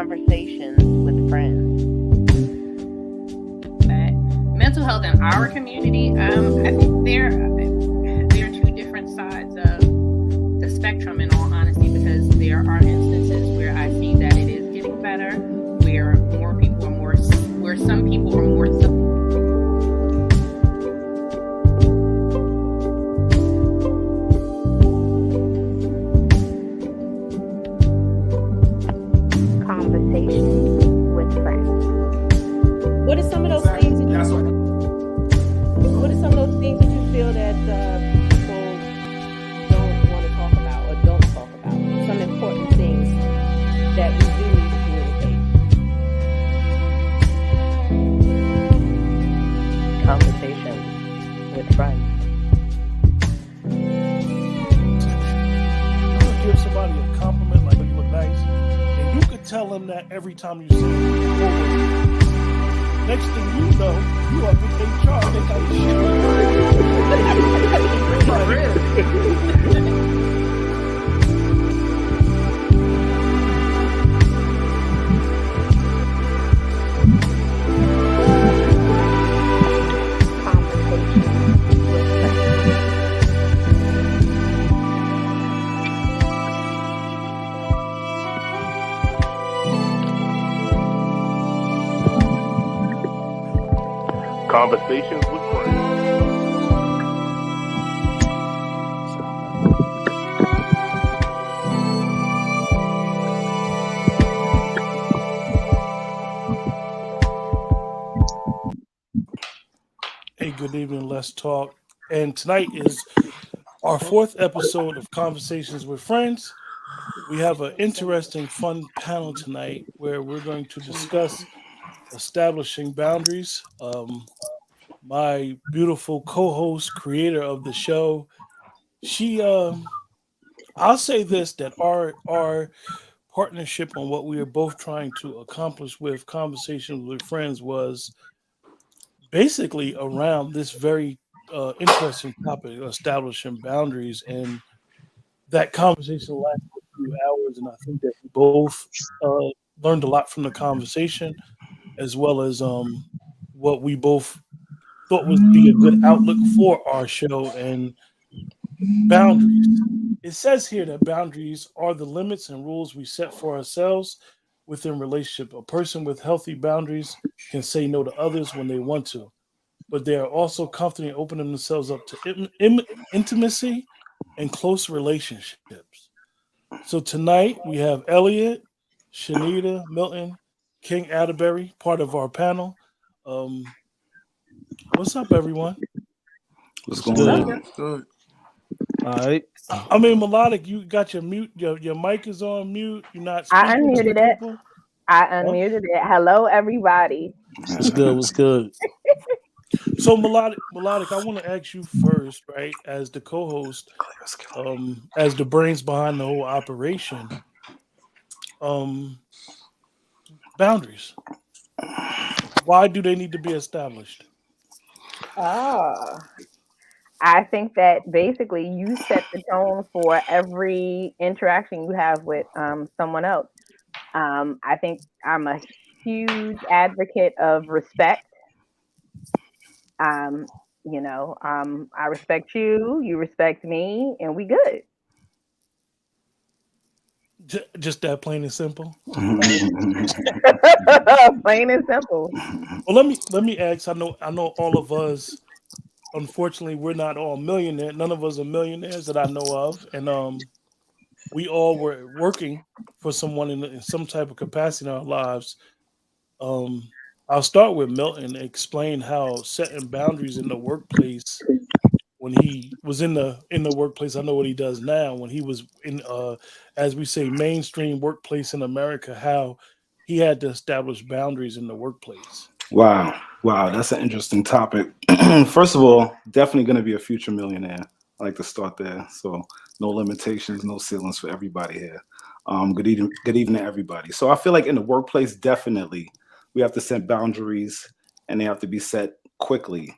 Conversations with friends. Mental health in our community, I think there are two different sides of the spectrum, in all honesty, because there are instances where I see that it is getting better, where some people are more Conversations with friends. What are some of those things? What are some of those things that you feel that people don't want to talk about or don't talk about? Some important things that we do need to communicate. Conversations with friends. You could give somebody a compliment like, "You look nice," and you could tell them that every time you say it. Next thing you know, you up in HR. They got Conversations with friends. Hey, good evening, Let's Talk. And tonight is our fourth episode of Conversations with Friends. We have an interesting, fun panel tonight where we're going to discuss establishing boundaries. My beautiful co-host, creator of the show, I'll say this, that our partnership on what we are both trying to accomplish with Conversations with Friends was basically around this very interesting topic, establishing boundaries. And that conversation lasted a few hours, and I think that we both learned a lot from the conversation, as well as what we both thought would be a good outlook for our show and boundaries. It says here that boundaries are the limits and rules we set for ourselves within relationship. A person with healthy boundaries can say no to others when they want to, but they are also confident in opening themselves up to intimacy and close relationships. So tonight we have Elliot, Shanita, Milton, King Atterbury, part of our panel. What's up, everyone? What's going on? Good. All right. I mean, Melodic, you got your mute. Your mic is on mute. You're not I speaking to unmuted it. people. I unmuted it. Hello, everybody. What's good? What's good? So Melodic, I want to ask you first, right, as the co-host, as the brains behind the whole operation, boundaries. Why do they need to be established? I think that basically you set the tone for every interaction you have with someone else. I think I'm a huge advocate of respect. I respect you, you respect me, and we good. Just that, plain and simple. Plain and simple. Well, let me ask. I know all of us. Unfortunately, we're not all millionaires. None of us are millionaires that I know of, and we all were working for someone in some type of capacity in our lives. I'll start with Milton. Explain how setting boundaries in the workplace. When he was in the workplace, I know what he does now. When he was in, as we say, mainstream workplace in America, how he had to establish boundaries in the workplace. Wow, that's an interesting topic. First of all, definitely going to be a future millionaire. I like to start there. So no limitations, no ceilings for everybody here. Good evening, everybody. So I feel like in the workplace, definitely we have to set boundaries, and they have to be set quickly.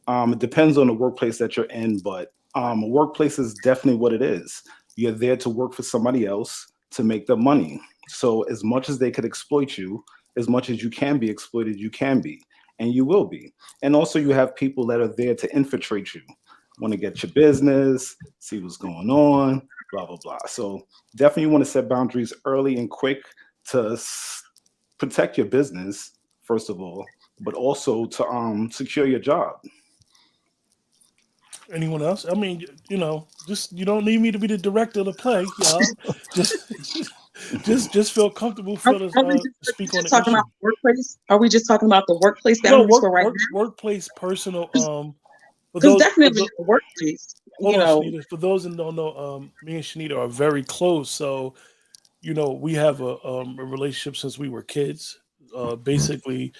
It depends on the workplace that you're in, but a workplace is definitely what it is. You're there to work for somebody else. to make the money. So as much as they could exploit you, as much as you can be exploited, you can be, and you will be. And also you have people that are there to infiltrate you, want to get your business, see what's going on, blah, blah, blah. So definitely you want to set boundaries early and quick to protect your business, first of all, but also to secure your job. Anyone else? I mean, just you don't need me to be the director of the play, y'all. Just just feel comfortable for us speak on the talking issue. about workplace? Are we just talking about the workplace No, boundaries for right now? workplace, personal. For Because those, definitely the workplace. hold on, Shanita. For those that don't know, me and Shanita are very close. So, we have a relationship since we were kids. Basically,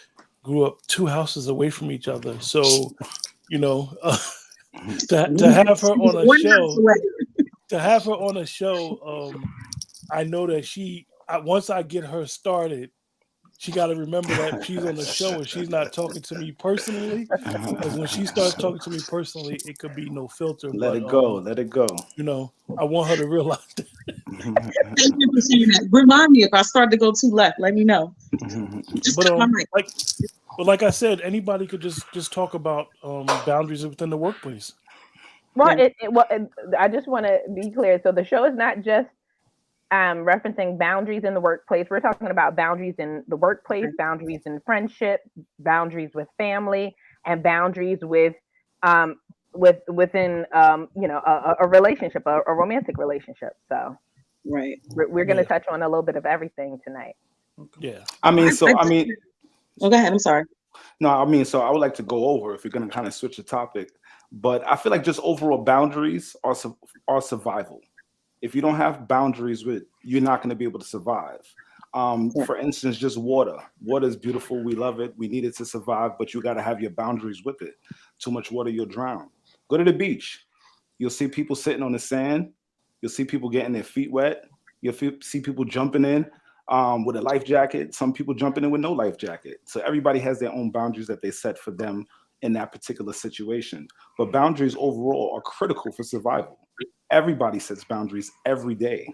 grew up 2 houses away from each other. So, to have her on a show, I know that once I get her started, she got to remember that she's on the show and she's not talking to me personally. Because when she starts talking to me personally, it could be no filter. Let it go. Let it go. I want her to realize that. Thank you for saying that. Remind me if I start to go too left. Let me know. But like I said, anybody could just talk about boundaries within the workplace. Well, I just want to be clear. So the show is not just referencing boundaries in the workplace. We're talking about boundaries in the workplace, boundaries in friendship, boundaries with family, and boundaries within a relationship, a romantic relationship. So we're going to touch on a little bit of everything tonight. Yeah. Oh, go ahead. I'm sorry. No, so I would like to go over, if you're going to kind of switch the topic, but I feel like just overall boundaries are survival. If you don't have boundaries you're not going to be able to survive. For instance, just water. Water is beautiful. We love it. We need it to survive, but you got to have your boundaries with it. Too much water, you'll drown. Go to the beach. You'll see people sitting on the sand. You'll see people getting their feet wet. You'll see people jumping in with a life jacket. Some people jumping in with no life jacket. So everybody has their own boundaries that they set for them in that particular situation. But boundaries overall are critical for survival. Everybody sets boundaries every day.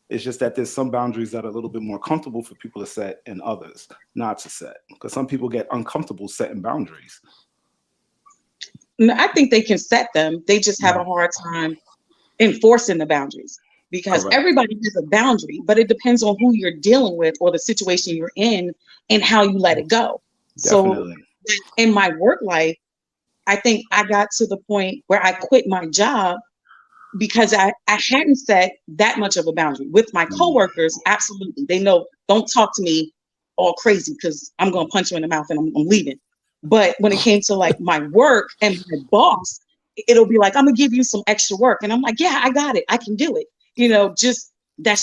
It's just that there's some boundaries that are a little bit more comfortable for people to set and others not to set. Because some people get uncomfortable setting boundaries. I think they can set them. They just have a hard time enforcing the boundaries. Because everybody has a boundary, but it depends on who you're dealing with or the situation you're in and how you let it go. Definitely. So in my work life, I think I got to the point where I quit my job because I hadn't set that much of a boundary. With my coworkers, absolutely. They know, don't talk to me all crazy because I'm going to punch you in the mouth and I'm leaving. But when it came to like my work and my boss, it'll be like, I'm going to give you some extra work. And I'm like, yeah, I got it. I can do it. That's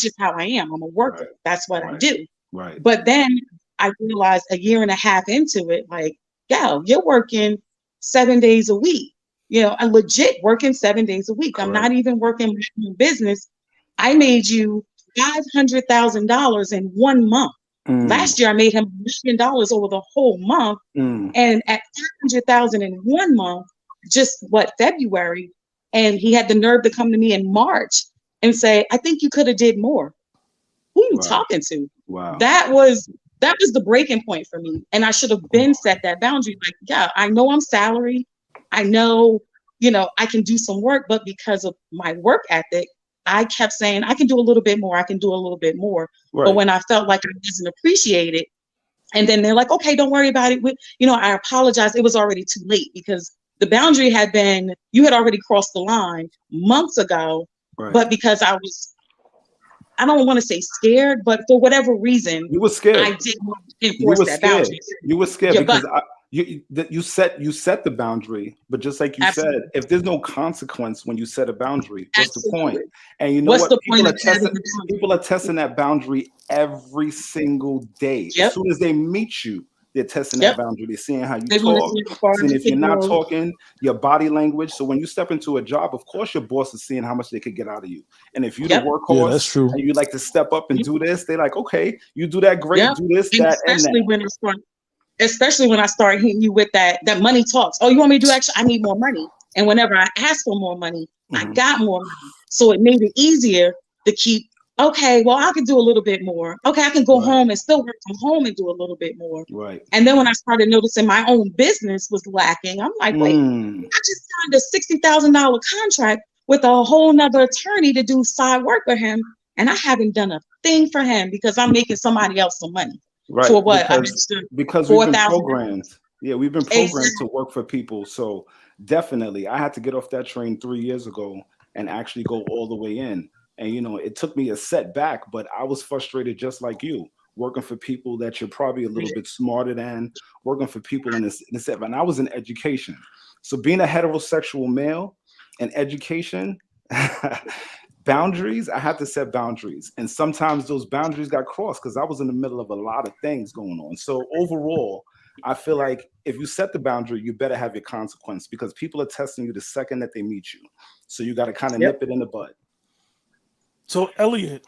just how I am. I'm a worker. That's what I do. Right. But then I realized a year and a half into it, like, you're working 7 days a week. I'm legit working 7 days a week. I'm not even working my business. I made you $500,000 in 1 month. Last year, I made him $1 million over the whole month. And at $500,000 in 1 month, just February, and he had the nerve to come to me in March and say, I think you could have did more. Who are you talking to? Wow. That was the breaking point for me. And I should have been set that boundary. Like, I know I'm salary. I know, I can do some work, but because of my work ethic, I kept saying, I can do a little bit more. I can do a little bit more. Right. But when I felt like I wasn't appreciated, and then they're like, okay, don't worry about it. I apologize. It was already too late because the boundary you had already crossed the line months ago. Right. But because I don't want to say scared, but for whatever reason, you were scared. I didn't enforce that boundary. You were scared because you set the boundary, but just like you said, if there's no consequence when you set a boundary, what's the point? And you know what? People are testing that boundary every single day. Yep. As soon as they meet you, they're testing that boundary. They're seeing how you talk, seeing if you're not talking, your body language. So when you step into a job, of course, your boss is seeing how much they could get out of you. And if you the workhorse, that's true. And you like to step up and do this, they're like, okay, you do that great, do this, and that, especially and that. Especially when I start hitting you with that money talks. Oh, you want me to do extra? I need more money. And whenever I asked for more money, I got more money. So it made it easier to keep okay, well, I can do a little bit more. Okay, I can go Right. home and still work from home and do a little bit more. Right. And then when I started noticing my own business was lacking, I'm like, wait, Mm. I just signed a $60,000 contract with a whole nother attorney to do side work for him. And I haven't done a thing for him because I'm making somebody else some money. Right. For what? Because we've been 4,000. programmed. Yeah, we've been programmed Exactly. to work for people. So definitely, I had to get off that train 3 years ago and actually go all the way in. And it took me a setback, but I was frustrated just like you, working for people that you're probably a little bit smarter than, working for people in this setback. And I was in education. So being a heterosexual male in education, boundaries, I had to set boundaries. And sometimes those boundaries got crossed because I was in the middle of a lot of things going on. So overall, I feel like if you set the boundary, you better have your consequence because people are testing you the second that they meet you. So you got to kind of nip it in the bud. So Elliot,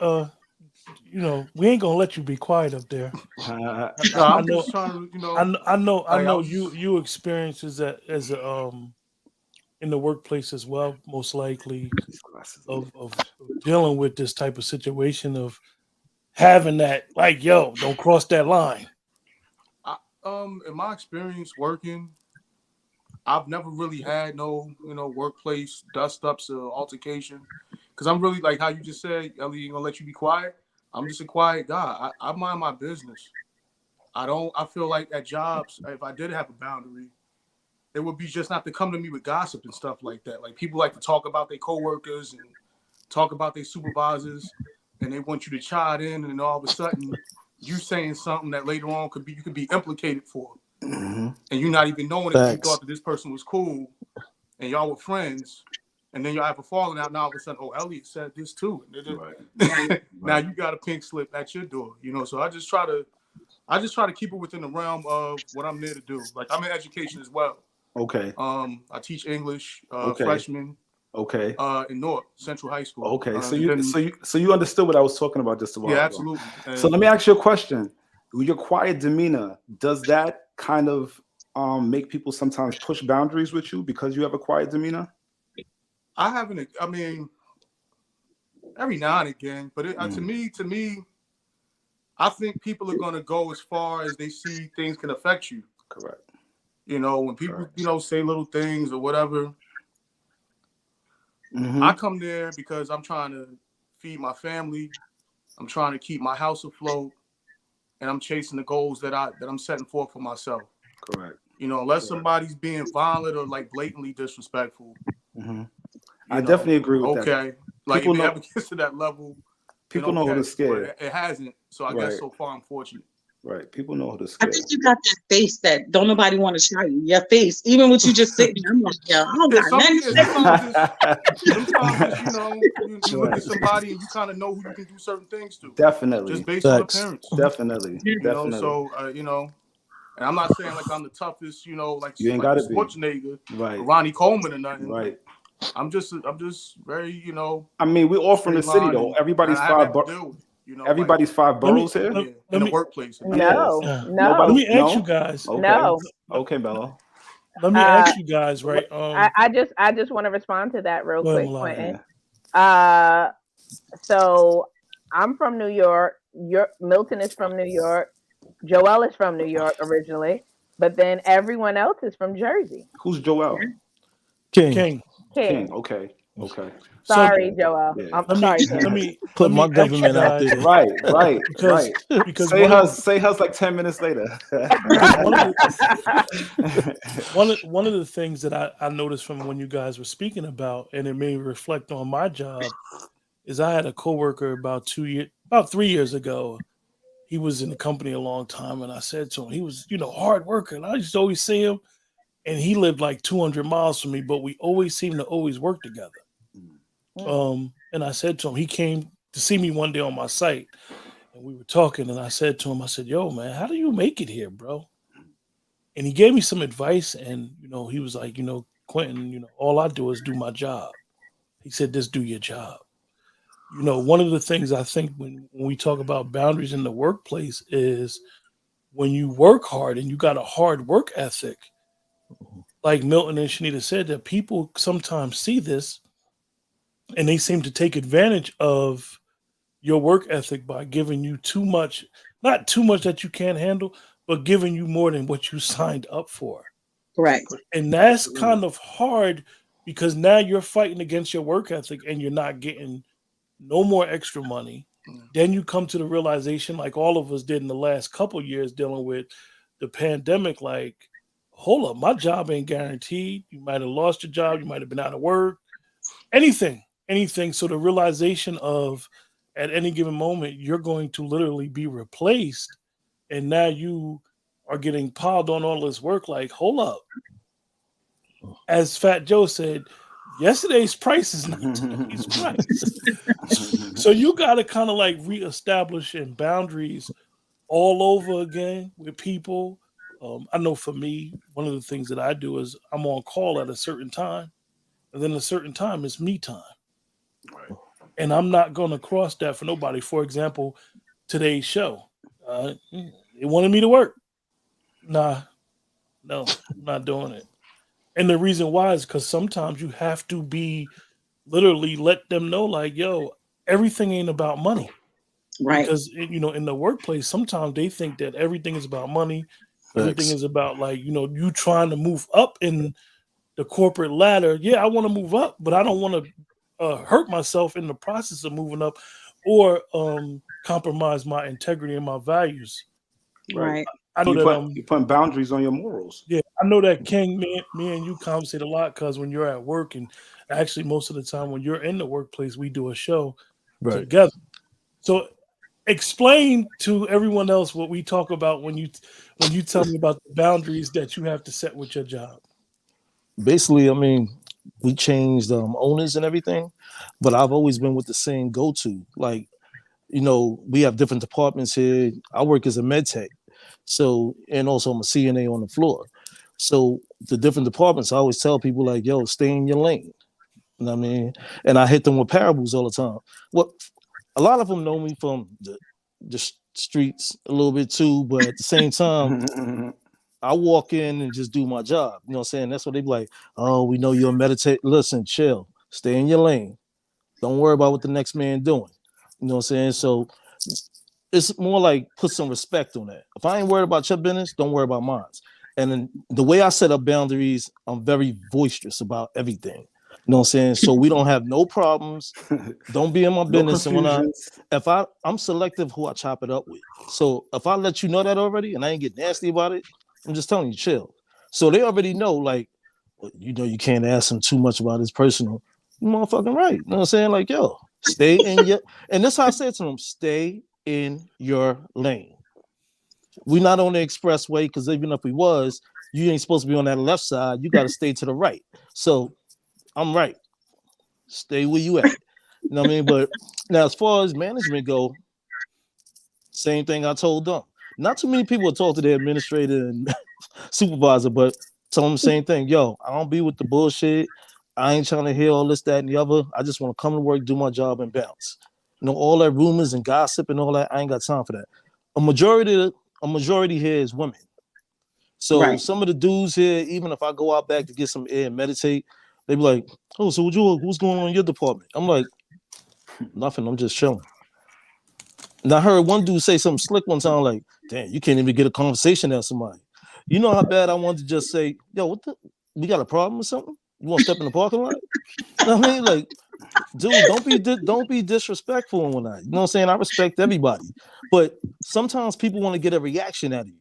we ain't gonna let you be quiet up there. Uh, No, I I'm know, just trying to, I know, like, I was- you experiences that as in the workplace as well, most likely these glasses. of dealing with this type of situation of having that, like, yo, don't cross that line. in my experience working, I've never really had no, workplace dust ups or altercation. Because I'm really like how you just said, Ellie ain't gonna let you be quiet. I'm just a quiet guy. I mind my business. I feel like at jobs, if I did have a boundary, it would be just not to come to me with gossip and stuff like that. Like people like to talk about their coworkers and talk about their supervisors, and they want you to chime in, and all of a sudden you saying something that later on you could be implicated for, Mm-hmm. and you're not even knowing if you thought that this person was cool, and y'all were friends, and then y'all have a falling out. Now all of a sudden, oh, Elliot said this too. Right. Now you got a pink slip at your door, So I just try to keep it within the realm of what I'm there to do. Like I'm in education as well. Okay. I teach English, Okay. freshman. Okay. In North Central High School. Okay. So you understood what I was talking about just a while ago. Yeah, absolutely. So let me ask you a question. Your quiet demeanor, does that kind of make people sometimes push boundaries with you because you have a quiet demeanor? I haven't. I mean, every now and again, but to me, I think people are going to go as far as they see things can affect you. Correct. When people, say little things or whatever, Mm-hmm. I come there because I'm trying to feed my family. I'm trying to keep my house afloat, and I'm chasing the goals that I'm setting forth for myself. Correct. Unless somebody's being violent or like blatantly disrespectful. Mm-hmm. I definitely agree with that. Okay. Like people if it know, ever gets to that level, people know who to scare. It hasn't. So I guess so far I'm fortunate. Right. People know who to I scare. think you got that face that don't nobody want to try you. Your face, even with you just sitting there, I'm like, yo, I don't got nothing. Sometimes it's, you look at somebody and you kind of know who you can do certain things to. Definitely. Just based on appearance. Definitely. Definitely. So and I'm not saying like I'm the toughest, like you ain't like gotta Schwarzenegger, right. or Ronnie Coleman or nothing. Right. I'm just very, I mean, we're all from the city though. Everybody's everybody's 5 boroughs here in the workplace. No. Let me ask you guys. Okay. No. Okay, Bello. Let me ask you guys, right? I just want to respond to that real quick, Quentin. So I'm from New York. Milton is from New York. Joel is from New York originally, but then everyone else is from Jersey. Who's Joel? King. Okay. Sorry, Joel. Yeah. I'm sorry. Let me put my government out there. Right. Because say hers like 10 minutes later. one of the things that I noticed from when you guys were speaking about, and it made me reflect on my job, is I had a coworker about 3 years ago. He was in the company a long time, and I said to him, he was, hard worker, and I used to always see him, and he lived like 200 miles from me, but we always seemed to always work together. And I said to him, he came to see me one day on my site, and we were talking, and I said to him, I said, yo, man, how do you make it here, bro? And he gave me some advice, and, he was like, Quentin, all I do is do my job. He said, just do your job. One of the things I think when we talk about boundaries in the workplace is when you work hard and you got a hard work ethic, like Milton and Shanita said, that people sometimes see this and they seem to take advantage of your work ethic by giving you too much, not too much that you can't handle, but giving you more than what you signed up for. Correct. And that's kind of hard because now you're fighting against your work ethic and you're not getting no more extra money. Then you come to the realization, like all of us did in the last couple of years dealing with the pandemic, like, hold up, my job ain't guaranteed. You might have lost your job, you might have been out of work, anything. So the realization of at any given moment, you're going to literally be replaced. And now you are getting piled on all this work. Like, hold up. As Fat Joe said, yesterday's price is not today's price. So you got to kind of like reestablish boundaries all over again with people. I know for me, one of the things that I do is I'm on call at a certain time, and then a certain time is me time. Right. And I'm not going to cross that for nobody. For example, today's show, they wanted me to work. No, I'm not doing it. And the reason why is because sometimes you have to be literally let them know, like, yo, everything ain't about money. Right. Because, in the workplace, sometimes they think that everything is about money. Everything is about, like, you trying to move up in the corporate ladder. Yeah, I want to move up, but I don't want to hurt myself in the process of moving up or compromise my integrity and my values. Right. I know you're putting boundaries on your morals. Yeah, I know that, King. Me and you conversate a lot because when you're at work, and actually most of the time when you're in the workplace, we do a show together. So explain to everyone else what we talk about when you tell me about the boundaries that you have to set with your job. Basically, I mean, we changed owners and everything, but I've always been with the same go-to. Like, we have different departments here. I work as a med tech. So, and also I'm a CNA on the floor. So the different departments, I always tell people, like, yo, stay in your lane. You know what I mean? And I hit them with parables all the time. Well, a lot of them know me from the streets a little bit too, but at the same time, I walk in and just do my job. You know what I'm saying? That's what they be like, oh, we know you're a meditate. Listen, chill. Stay in your lane. Don't worry about what the next man doing. You know what I'm saying? So it's more like put some respect on that. If I ain't worried about your business, don't worry about mine. And then the way I set up boundaries, I'm very boisterous about everything. You know what I'm saying? So we don't have no problems. Don't be in my business. And I'm selective who I chop it up with. So if I let you know that already and I ain't get nasty about it, I'm just telling you, chill. So they already know, like, you can't ask him too much about his personal. You motherfucking right. You know what I'm saying? Like, yo, stay in your, and this how I said to them, stay in your lane. We're not on the expressway, because even if we was, you ain't supposed to be on that left side. You got to stay to the right. So I'm right. Stay where you at. You know what I mean? But now, as far as management go, same thing I told them. Not too many people talk to their administrator and supervisor, but tell them the same thing. Yo, I don't be with the bullshit. I ain't trying to hear all this, that, and the other. I just want to come to work, do my job, and bounce. All that rumors and gossip and all that, I ain't got time for that. A majority here is women. So some of the dudes here, even if I go out back to get some air and meditate, they be like, oh, so what's going on in your department? I'm like, nothing, I'm just chilling. And I heard one dude say something slick one time, like, damn, you can't even get a conversation out of somebody. You know how bad I wanted to just say, yo, we got a problem or something? You want to step in the parking lot? You know what I mean? Like, dude, don't be disrespectful and whatnot. You know what I'm saying? I respect everybody. But sometimes people want to get a reaction out of you.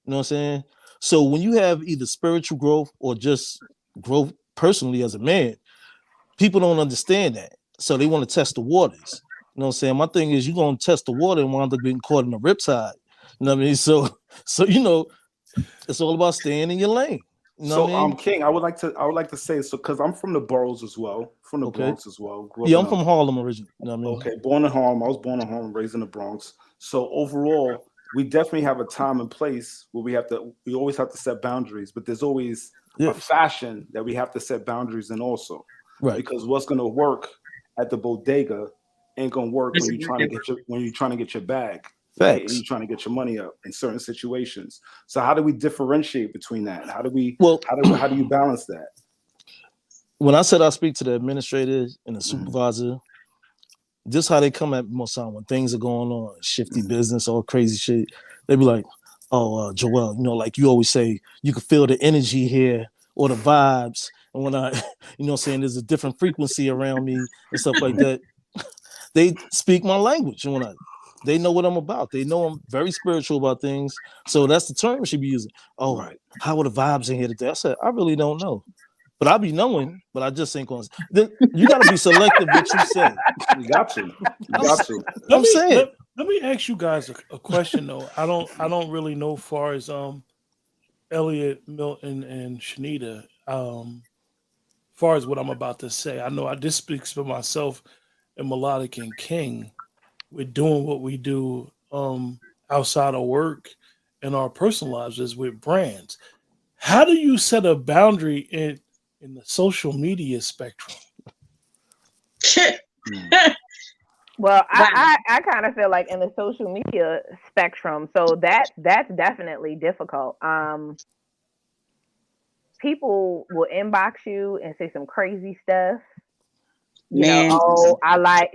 You know what I'm saying? So when you have either spiritual growth or just growth personally as a man, people don't understand that. So they want to test the waters. You know what I'm saying? My thing is, you're going to test the water and wind up getting caught in the riptide. You know what I mean? So it's all about staying in your lane. You know what I mean? King, I would like to say, so because I'm from the boroughs as well, from the Bronx as well. I'm from Harlem originally. You know what I mean? Okay, born in Harlem. I was born in Harlem, raised in the Bronx. So overall, we definitely have a time and place where we always have to set boundaries, but there's always a fashion that we have to set boundaries in also. Right. Because what's going to work at the bodega ain't going to work when you're trying to get your bag. Right? And you're trying to get your money up in certain situations. So how do we differentiate between that? How do you balance that? When I said I speak to the administrators and the supervisor, this how they come at most time when things are going on, shifty business, all crazy shit. They be like, "Oh, Joel, like you always say, you can feel the energy here or the vibes." And when I, saying there's a different frequency around me and stuff like that, they speak my language. And they know what I'm about. They know I'm very spiritual about things. So that's the term we should be using. Oh, Right. how are the vibes in here today? I said, I really don't know. But I be knowing, but I just ain't going to. You got to be selective what you say. You got to. You got to. I'm saying. Let me ask you guys a question though. I don't really know far as Elliot, Milton, and Shanita. Far as what I'm about to say, I know this speaks for myself and Melodic and King. We're doing what we do outside of work and our personal lives is with brands. How do you set a boundary in the social media spectrum? Well, I kind of feel like in the social media spectrum, so that's definitely difficult. People will inbox you and say some crazy stuff. I like,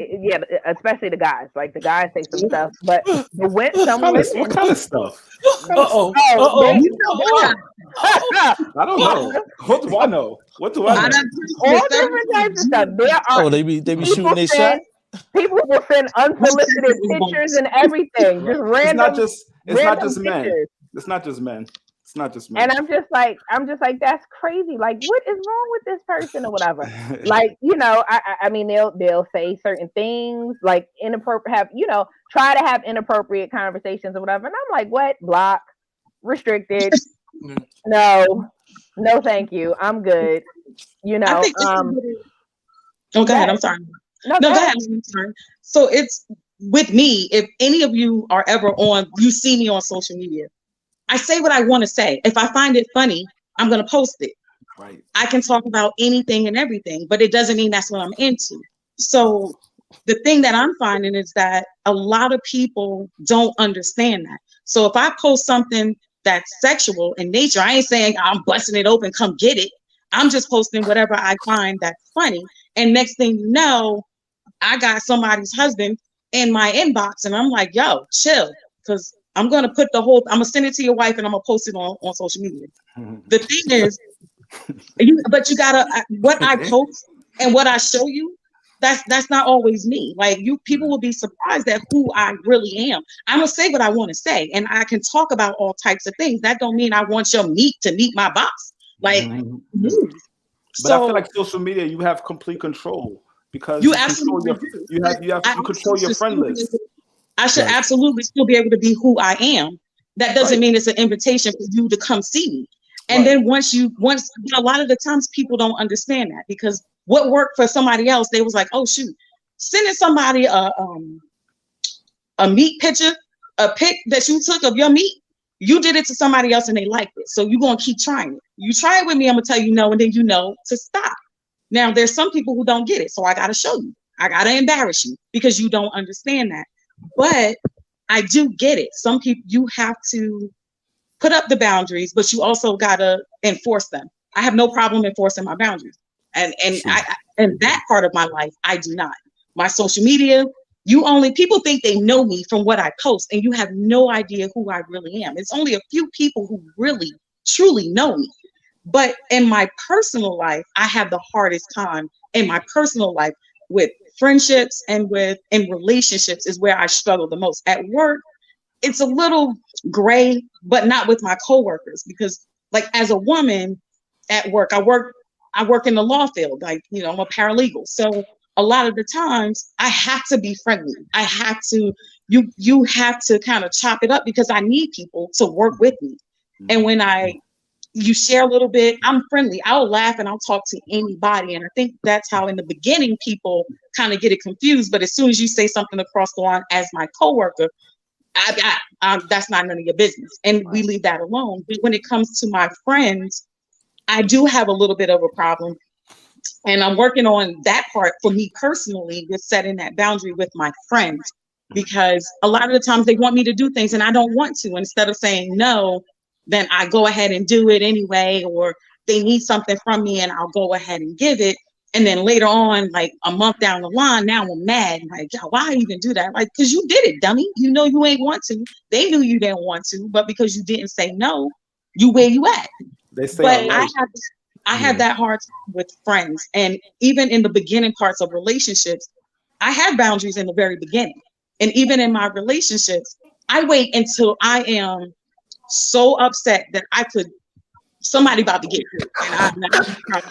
especially the guys. Like the guys say some stuff, but when some women, what kind of stuff? I don't know. What do I know? What do I know? All different types of stuff. There are. They be shooting their shot. People will send unsolicited pictures and everything, just random. It's not just men. It's not just men. It's not just men. And I'm just like, that's crazy. Like, what is wrong with this person or whatever? Like, I mean, they'll say certain things like inappropriate, try to have inappropriate conversations or whatever. And I'm like, what? Block, restricted. No, thank you. I'm good. I think go ahead. I'm sorry. No, go ahead. I'm sorry. So it's with me. If any of you are ever you see me on social media, I say what I want to say. If I find it funny, I'm going to post it. Right. I can talk about anything and everything, but it doesn't mean that's what I'm into. So the thing that I'm finding is that a lot of people don't understand that. So if I post something that's sexual in nature, I ain't saying I'm busting it open, come get it. I'm just posting whatever I find that's funny. And next thing you know, I got somebody's husband in my inbox and I'm like, yo, chill. Because I'm going to I'm going to send it to your wife and I'm going to post it on social media. The thing is, but you got to, what I post and what I show you, that's not always me. Like people will be surprised at who I really am. I'm going to say what I want to say and I can talk about all types of things. That don't mean I want your meat to meet my box. Like, but I feel like social media, you have complete control because you control your friend list. I should absolutely still be able to be who I am. That doesn't mean it's an invitation for you to come see me. And then once a lot of the times people don't understand that because what worked for somebody else, they was like, oh shoot, sending somebody a meat picture, a pic that you took of your meat, you did it to somebody else and they liked it. So you're going to keep trying it. You try it with me, I'm going to tell you no, and then to stop. Now there's some people who don't get it. So I got to show you. I got to embarrass you because you don't understand that. But I do get it. Some people, you have to put up the boundaries, but you also got to enforce them. I have no problem enforcing my boundaries. And that part of my life, I do not. My social media, people think they know me from what I post, and you have no idea who I really am. It's only a few people who really, truly know me. But in my personal life, I have the hardest time in my personal life with friendships and in relationships is where I struggle the most. At work, it's a little gray, but not with my coworkers because like as a woman at work, I work in the law field, like, I'm a paralegal. So a lot of the times I have to be friendly. I have to, you have to kind of chop it up because I need people to work with me. And when you share a little bit, I'm friendly. I'll laugh and I'll talk to anybody. And I think that's how in the beginning people kind of get it confused. But as soon as you say something across the line as my coworker, that's not none of your business. And we leave that alone. But when it comes to my friends, I do have a little bit of a problem. And I'm working on that part for me personally with setting that boundary with my friends, because a lot of the times they want me to do things and I don't want to. Instead of saying no, then I go ahead and do it anyway, or they need something from me and I'll go ahead and give it. And then later on, like a month down the line, now I'm mad. Like, why even do that? Like, because you did it, dummy. You know you ain't want to. They knew you didn't want to, but because you didn't say no, you where you at. They say But I like. I have that hard time with friends. And even in the beginning parts of relationships, I had boundaries in the very beginning. And even in my relationships, I wait until I am so upset that somebody about to get hurt.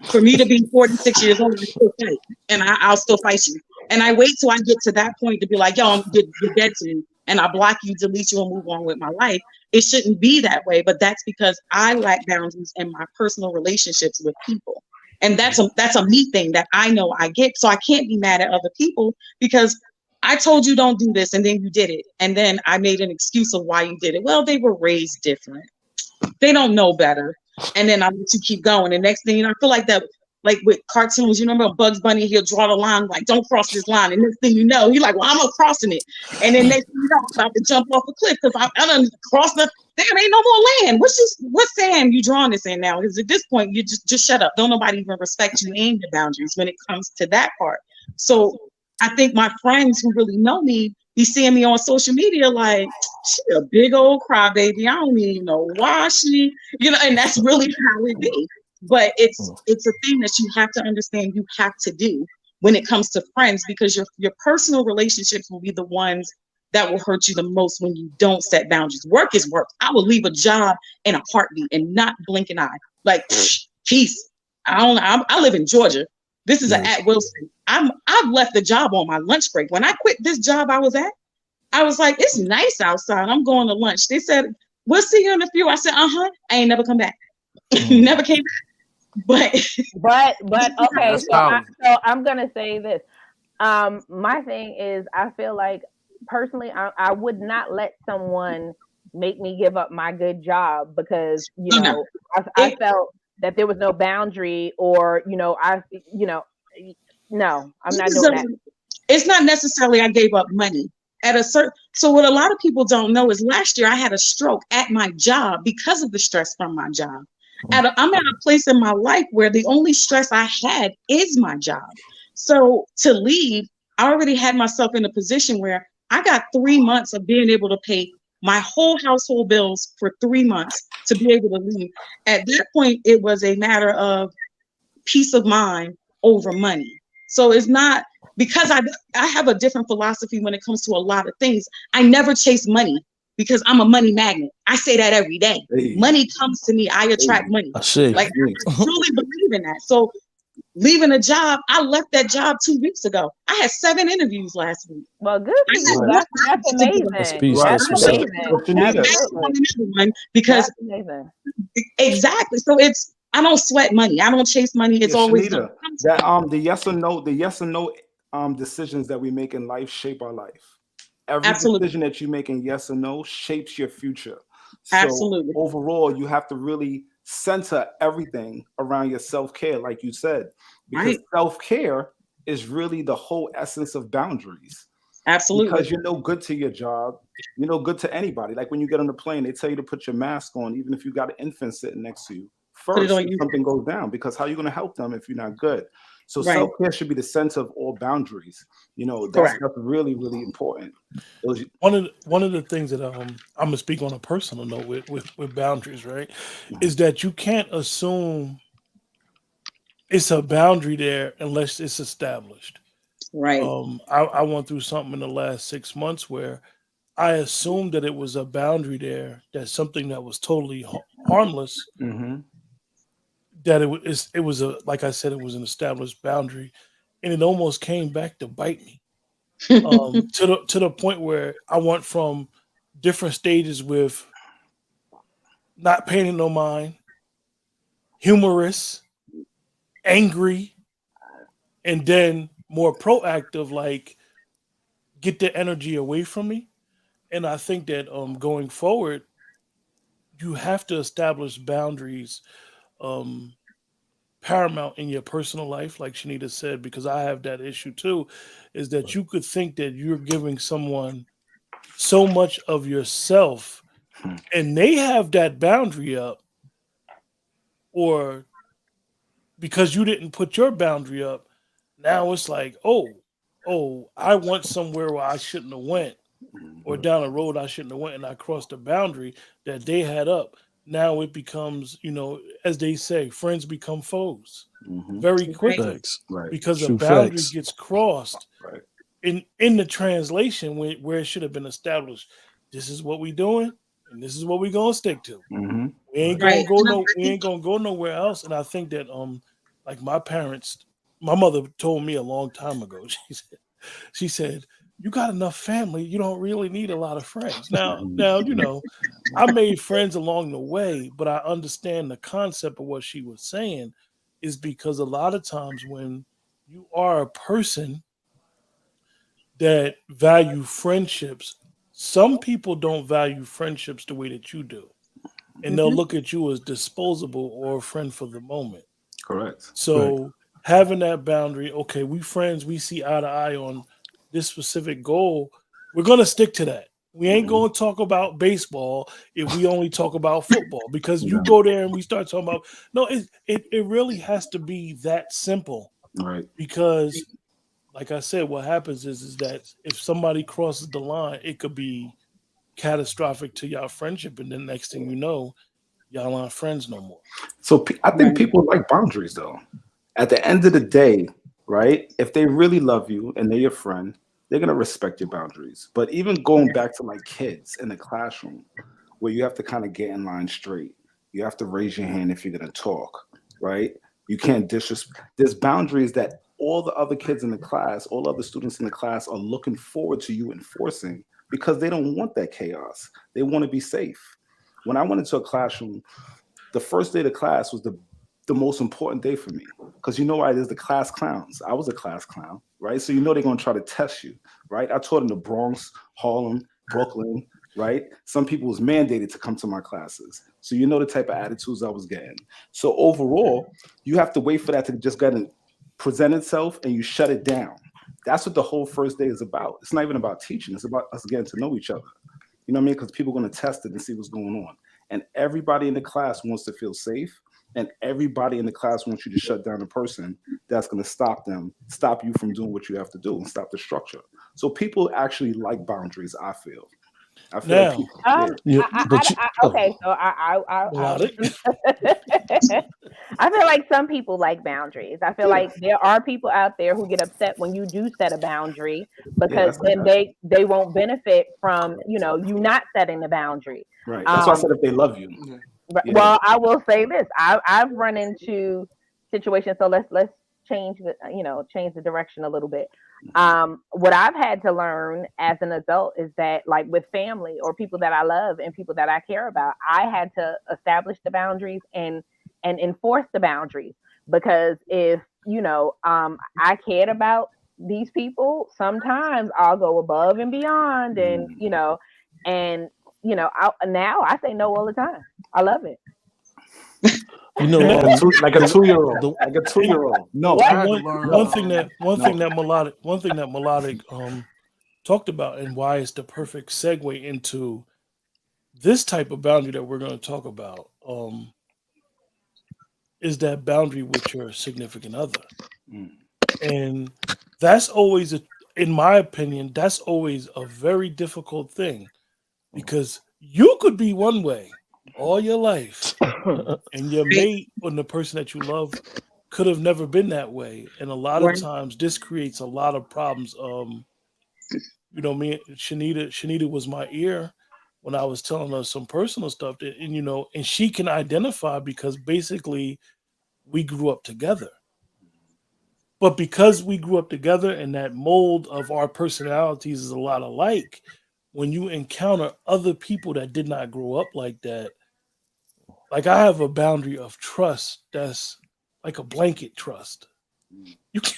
For me to be 46 years old, I still fight, and I'll still fight you. And I wait till I get to that point to be like, yo, you're dead to me, and I block you, delete you, and move on with my life. It shouldn't be that way, but that's because I lack boundaries in my personal relationships with people. And that's a me thing that I know I get. So I can't be mad at other people because I told you don't do this, and then you did it. And then I made an excuse of why you did it. Well, they were raised different. They don't know better. And then I let you keep going. And next thing you know, I feel like that, like with cartoons, you remember Bugs Bunny, he'll draw the line, like, don't cross this line. And next thing you know, you're like, well, I'm not crossing it. And then next thing you know, I'm about to jump off a cliff because I done crossed the, damn, ain't no more land. What sand you drawing this in now? Because at this point, you just shut up. Don't nobody even respect you and your boundaries when it comes to that part. So I think my friends who really know me, be seeing me on social media like, she a big old crybaby. I don't even know why she, and that's really how it be. But it's a thing that you have to understand you have to do when it comes to friends, because your personal relationships will be the ones that will hurt you the most when you don't set boundaries. Work is work. I will leave a job in a heartbeat and not blink an eye. Like, peace. I live in Georgia. This is an at Wilson. I've left the job on my lunch break. When I quit this job I was at, I was like, it's nice outside. I'm going to lunch. They said, we'll see you in a few. I said, I ain't never come back. Never came back. But okay. So I'm gonna say this. My thing is, I feel like personally, I would not let someone make me give up my good job because I felt that there was no boundary, or no, I'm not doing that. It's not necessarily I gave up money. So what a lot of people don't know is last year I had a stroke at my job because of the stress from my job. I'm at a place in my life where the only stress I had is my job. So to leave, I already had myself in a position where I got 3 months of being able to pay my whole household bills for 3 months to be able to leave. At that point, it was a matter of peace of mind over money. So it's not, because I have a different philosophy when it comes to a lot of things. I never chase money because I'm a money magnet. I say that every day. Hey. Money comes to me. I attract money. I truly believe in that. So leaving a job, I left that job 2 weeks ago. I had 7 interviews last week. Well, good for you. That's amazing. That's amazing. Because exactly. So I don't sweat money. I don't chase money. It's always Shanita, that the yes or no decisions that we make in life shape our life. Every decision that you make in yes or no shapes your future. So overall, you have to really center everything around your self-care, like you said, because self-care is really the whole essence of boundaries. Absolutely. Because you're no good to your job, you're no good to anybody. Like when you get on the plane, they tell you to put your mask on, even if you got an infant sitting next to you. First, if something goes down, because how are you going to help them if you're not good? So self-care should be the center of all boundaries. That's really, really important. One of the things that I'm gonna speak on a personal note with boundaries, right, is that you can't assume it's a boundary there unless it's established. Right. I went through something in the last 6 months where I assumed that it was a boundary there, that something that was totally harmless. Mm-hmm. That it was like I said, it was an established boundary, and it almost came back to bite me. To the point where I went from different stages with not paying no mind, humorous, angry, and then more proactive, like get the energy away from me. And I think that going forward, you have to establish boundaries paramount in your personal life, like Shanita said, because I have that issue too, is that you could think that you're giving someone so much of yourself and they have that boundary up, or because you didn't put your boundary up, now it's like, oh, I went somewhere where I shouldn't have went, or down a road I shouldn't have went, and I crossed the boundary that they had up. Now it becomes, as they say, friends become foes very Right. quickly Facts. Right. because a True boundary facts. gets crossed Right. in the translation where it should have been established. This is what we doing, and this is what we gonna stick to. Mm-hmm. We ain't Right. gonna go And I no. We think ain't gonna go nowhere else. And I think that like my parents, my mother told me a long time ago. She said, "You got enough family. You don't really need a lot of friends." Now I made friends along the way, but I understand the concept of what she was saying is because a lot of times when you are a person that value friendships, some people don't value friendships the way that you do, and they'll Mhm. look at you as disposable or a friend for the moment. Correct. Right. So having that boundary, okay, we friends, we see eye to eye on this specific goal. We're gonna stick to that. We ain't Mm-hmm. gonna talk about baseball if we only talk about football because you Yeah. go there and we start talking about no, it really has to be that simple Right. because like I said, what happens is that if somebody crosses the line, it could be catastrophic to y'all friendship, and then next thing you know, y'all aren't friends no more. So I think Right. people like boundaries, though. At the end of the day, right? If they really love you and they're your friend, they're gonna respect your boundaries. But even going back to like kids in the classroom, where you have to kind of get in line straight, you have to raise your hand if you're gonna talk, right? You can't disrespect. There's boundaries that all the other kids in the class, all other students in the class are looking forward to you enforcing because they don't want that chaos. They want to be safe. When I went into a classroom, the first day of class was the most important day for me because you know why? There's the class clowns. I was a class clown, right? So you know they're gonna try to test you, right? I taught in the Bronx, Harlem, Brooklyn, right? Some people was mandated to come to my classes, so you know the type of attitudes I was getting. So overall, you have to wait for that to just get and present itself, and you shut it down. That's what the whole first day is about. It's not even about teaching; it's about us getting to know each other. You know what I mean? Because people are going to test it and see what's going on. And everybody in the class wants to feel safe. And everybody in the class wants you to shut down a person that's going to stop you from doing what you have to do and stop the structure. So people actually like boundaries, I feel. I feel like Now, people, yeah. Yeah, but you. Oh, Okay, so I melodic. I feel like some people like boundaries. I feel like there are people out there who get upset when you do set a boundary Yeah, because that's then that's they won't benefit from you not setting the boundary. right. That's why I Um, said if they love you. Yeah. Yeah. well, I will say this: I've run into situations. So let's change the direction a little bit. Mhm. What I've had to learn as an adult is that, like with family or people that I love and people that I care about, I had to establish the boundaries and enforce the boundaries because if I cared about these people, sometimes I'll go above and beyond, and Mm. and now I say no all the time. I love it. you And know, that, Like a the 2 year old. the Like a and 2 year old. No. I What? had to one learn. one thing that No. melodic talked about, and why it's the perfect segue into this type of boundary that we're going to talk about, is that boundary with your significant other. Mm. And that's always in my opinion, that's always a very difficult thing because you could be one way all your life, and your Right. mate or the person that you love could have never been that way. And a lot of Right. times this creates a lot of problems. Me Shanita was my ear when I was telling her some personal stuff that, and she can identify because basically we grew up together. But because we grew up together and that mold of our personalities is a lot alike, when you encounter other people that did not grow up like that, like I have a boundary of trust that's like a blanket trust. You can't,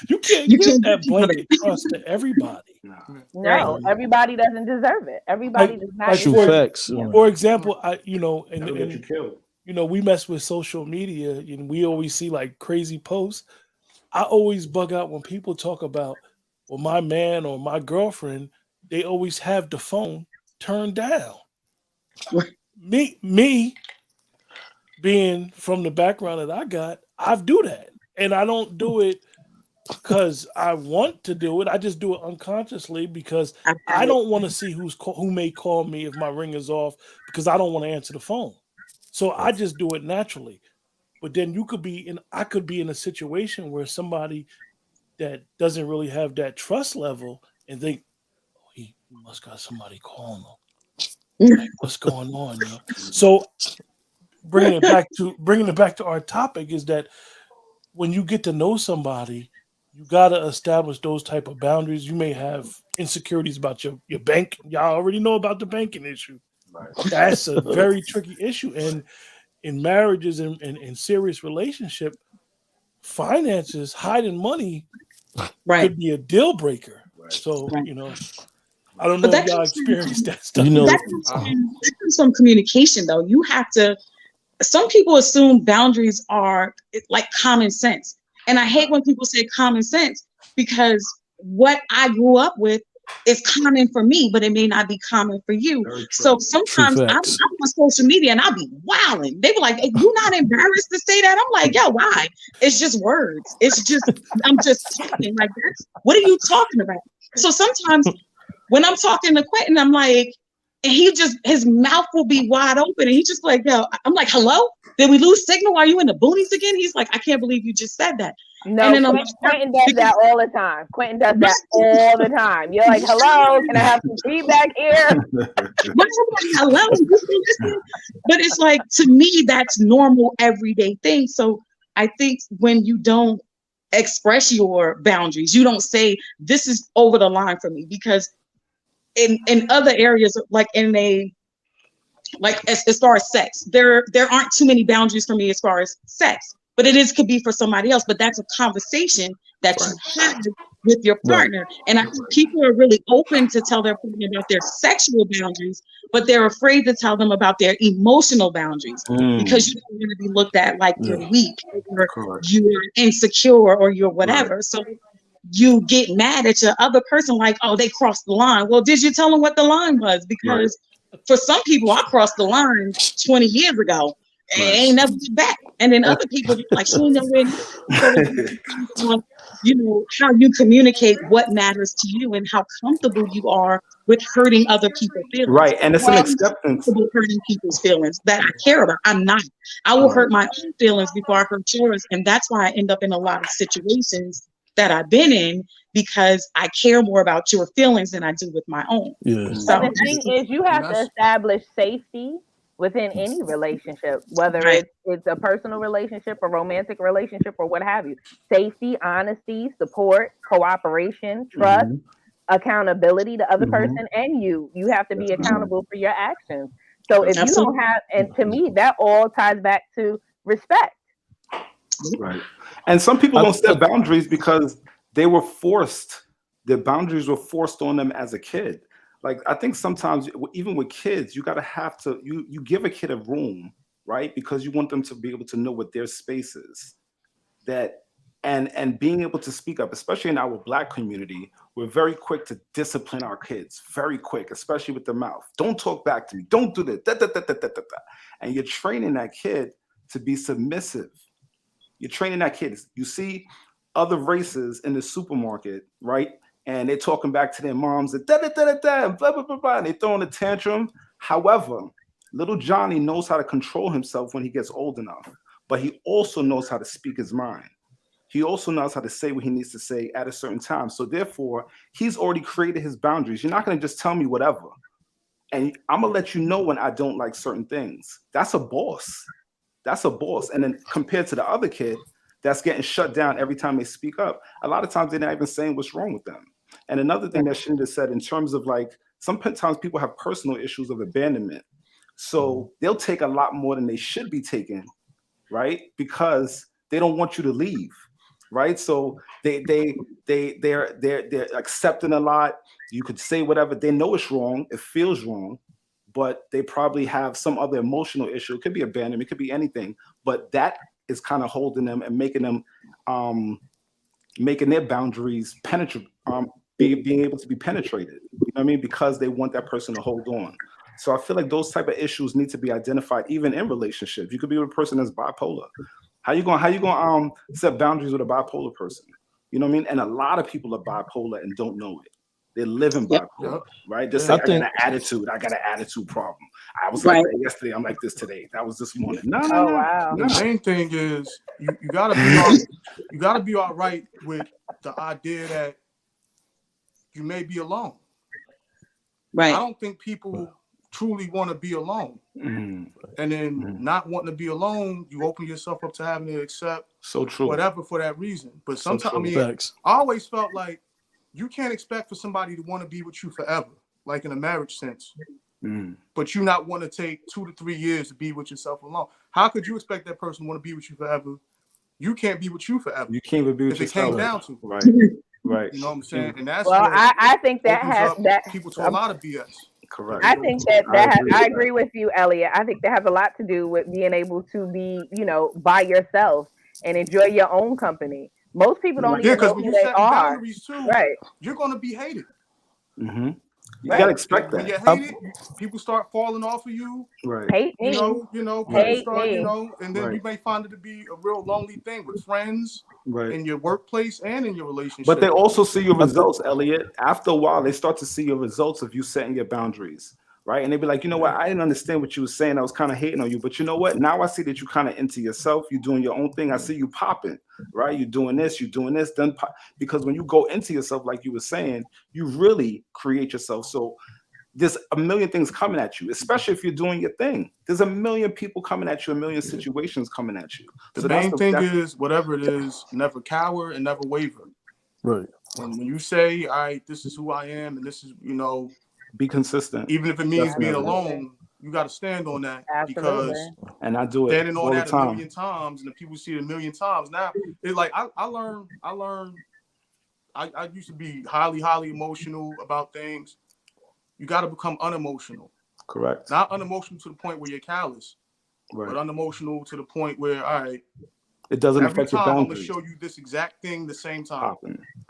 you can't You give can't that get people blanket trust to everybody. Nah. Yeah. right. No, Um, everybody doesn't deserve it. Everybody like does not like true deserve it. facts. Yeah. for example, That'll get you killed. we mess with social media and we always see like crazy posts. I always bug out when people talk about, well, my man or my girlfriend, they always have the phone turned down. Right. Me, being from the background that I got, I do that. And I don't do it because I want to do it. I just do it unconsciously because I don't want to see who may call me if my ring is off because I don't want to answer the phone. So I just do it naturally. But then I could be in a situation where somebody that doesn't really have that trust level and think, oh, he must got somebody calling him. Like, what's going on? So bringing it back to our topic is that when you get to know somebody, you got to establish those type of boundaries. You may have insecurities about your bank. Y'all already know about the banking issue. Right. That's a very tricky issue. And in marriages and in serious relationship, finances, hiding money could be a deal breaker. Right. So, I don't know if y'all experienced that stuff. That comes from communication, though. You have to. Some people assume boundaries are like common sense. And I hate when people say common sense because what I grew up with is common for me, but it may not be common for you. So sometimes I'm on social media and I'll be wilding. They be like, hey, you're not embarrassed to say that? I'm like, yo, why? It's just words. I'm just talking like that. What are you talking about? So sometimes when I'm talking to Quentin, I'm like, and his mouth will be wide open. And he just like, yo, I'm like, hello? Did we lose signal? Are you in the boonies again? He's like, I can't believe you just said that. No, and then Quentin does that all the time. Quentin does that all the time. You're like, hello, can I have some feedback here? Hello. But it's like, to me, that's normal everyday thing. So I think when you don't express your boundaries, you don't say, this is over the line for me, because in other areas, like as far as sex, there aren't too many boundaries for me as far as sex, but could be for somebody else. But that's a conversation that you have with your partner. And I think people are really open to tell their partner about their sexual boundaries, but they're afraid to tell them about their emotional boundaries because you don't want to be looked at like you're weak or you're insecure or you're whatever. So you get mad at your other person like, oh, they crossed the line. Well, did you tell them what the line was? Because for some people, I crossed the line 20 years ago and ain't never been back. And then other people like, she ain't never been. So, how you communicate what matters to you and how comfortable you are with hurting other people's feelings. Right. And it's an acceptance. Hurting people's feelings that I care about. I'm not. I will hurt my own feelings before I hurt yours. And that's why I end up in a lot of situations that I've been in, because I care more about your feelings than I do with my own. Yeah. So the thing is, you have to establish safety within any relationship, whether it's a personal relationship, a romantic relationship, or what have you. Safety, honesty, support, cooperation, trust, accountability. The other person and you have to be accountable for your actions. So if you don't have, and to me, that all ties back to respect. Right. And some people don't set boundaries because they were forced. Their boundaries were forced on them as a kid. Like, I think sometimes even with kids, you you give a kid a room, right? Because you want them to be able to know what their space is. And being able to speak up, especially in our Black community, we're very quick to discipline our kids, very quick, especially with the mouth. Don't talk back to me. Don't do that. Da, da, da, da, da, da. And you're training that kid to be submissive. You're training that kid. You see other races in the supermarket, right? And they're talking back to their moms and da da da da da, blah blah blah blah. And they throwing a tantrum. However, little Johnny knows how to control himself when he gets old enough, but he also knows how to speak his mind. He also knows how to say what he needs to say at a certain time. So therefore, he's already created his boundaries. You're not going to just tell me whatever. And I'm going to let you know when I don't like certain things. That's a boss. That's a boss. And then compared to the other kid that's getting shut down every time they speak up, a lot of times they're not even saying what's wrong with them. And another thing that Shinda said in terms of like, sometimes people have personal issues of abandonment. So they'll take a lot more than they should be taking, right? Because they don't want you to leave, right? So they're accepting a lot. You could say whatever. They know it's wrong. It feels wrong. But they probably have some other emotional issue. It could be abandonment, it could be anything, but that is kind of holding them and making them, making their boundaries penetrate, being able to be penetrated. You know what I mean? Because they want that person to hold on. So I feel like those type of issues need to be identified even in relationships. You could be with a person that's bipolar. How you gonna set boundaries with a bipolar person? You know what I mean? And a lot of people are bipolar and don't know it. They live in bipolar, right? They say, I got an attitude. I got an attitude problem. I was like that yesterday. I'm like this today. That was this morning. No. Wow. The main thing is you gotta be all right with the idea that you may be alone. Right. I don't think people truly want to be alone. And then not wanting to be alone, you open yourself up to having to accept whatever for that reason. But sometimes, I mean, I always felt like you can't expect for somebody to want to be with you forever, like in a marriage sense. But you not want to take 2 to 3 years to be with yourself alone. How could you expect that person to want to be with you forever? You can't be with you forever. You can't even be with yourself. If it came down to it. Right. You know what I'm saying? And that's well, I think that has people to a lot of BS. Correct. I think I agree with you, Elliot. I think that has a lot to do with being able to be, by yourself and enjoy your own company. Most people don't even know who they are. Boundaries too, right. You're going to be hated. You gotta expect that. When you're hated, people start falling off of you. Right. Hate me. People start, and then you may find it to be a real lonely thing with friends, in your workplace and in your relationship. But they also see your results, Elliot. After a while, they start to see your results of you setting your boundaries. Right. And they'd be like, you know what? I didn't understand what you were saying. I was kind of hating on you. But you know what? Now I see that you're kind of into yourself. You're doing your own thing. I see you popping. Right. You're doing this. Then because when you go into yourself, like you were saying, you really create yourself. So there's a million things coming at you, especially if you're doing your thing. There's a million people coming at you, a million situations coming at you. The main thing is, whatever it is, never cower and never waver. Right. When you say, all right, this is who I am, and this is, be consistent. Even if it means being alone, you got to stand on that. Absolutely. Because and I do it standing on that a million times, and the people see it a million times. Now it's like I learned. I used to be highly emotional about things. You got to become unemotional. Correct. Not unemotional to the point where you're callous, but unemotional to the point where, all right, it doesn't affect your boundaries. I'm going to show you this exact thing the same time.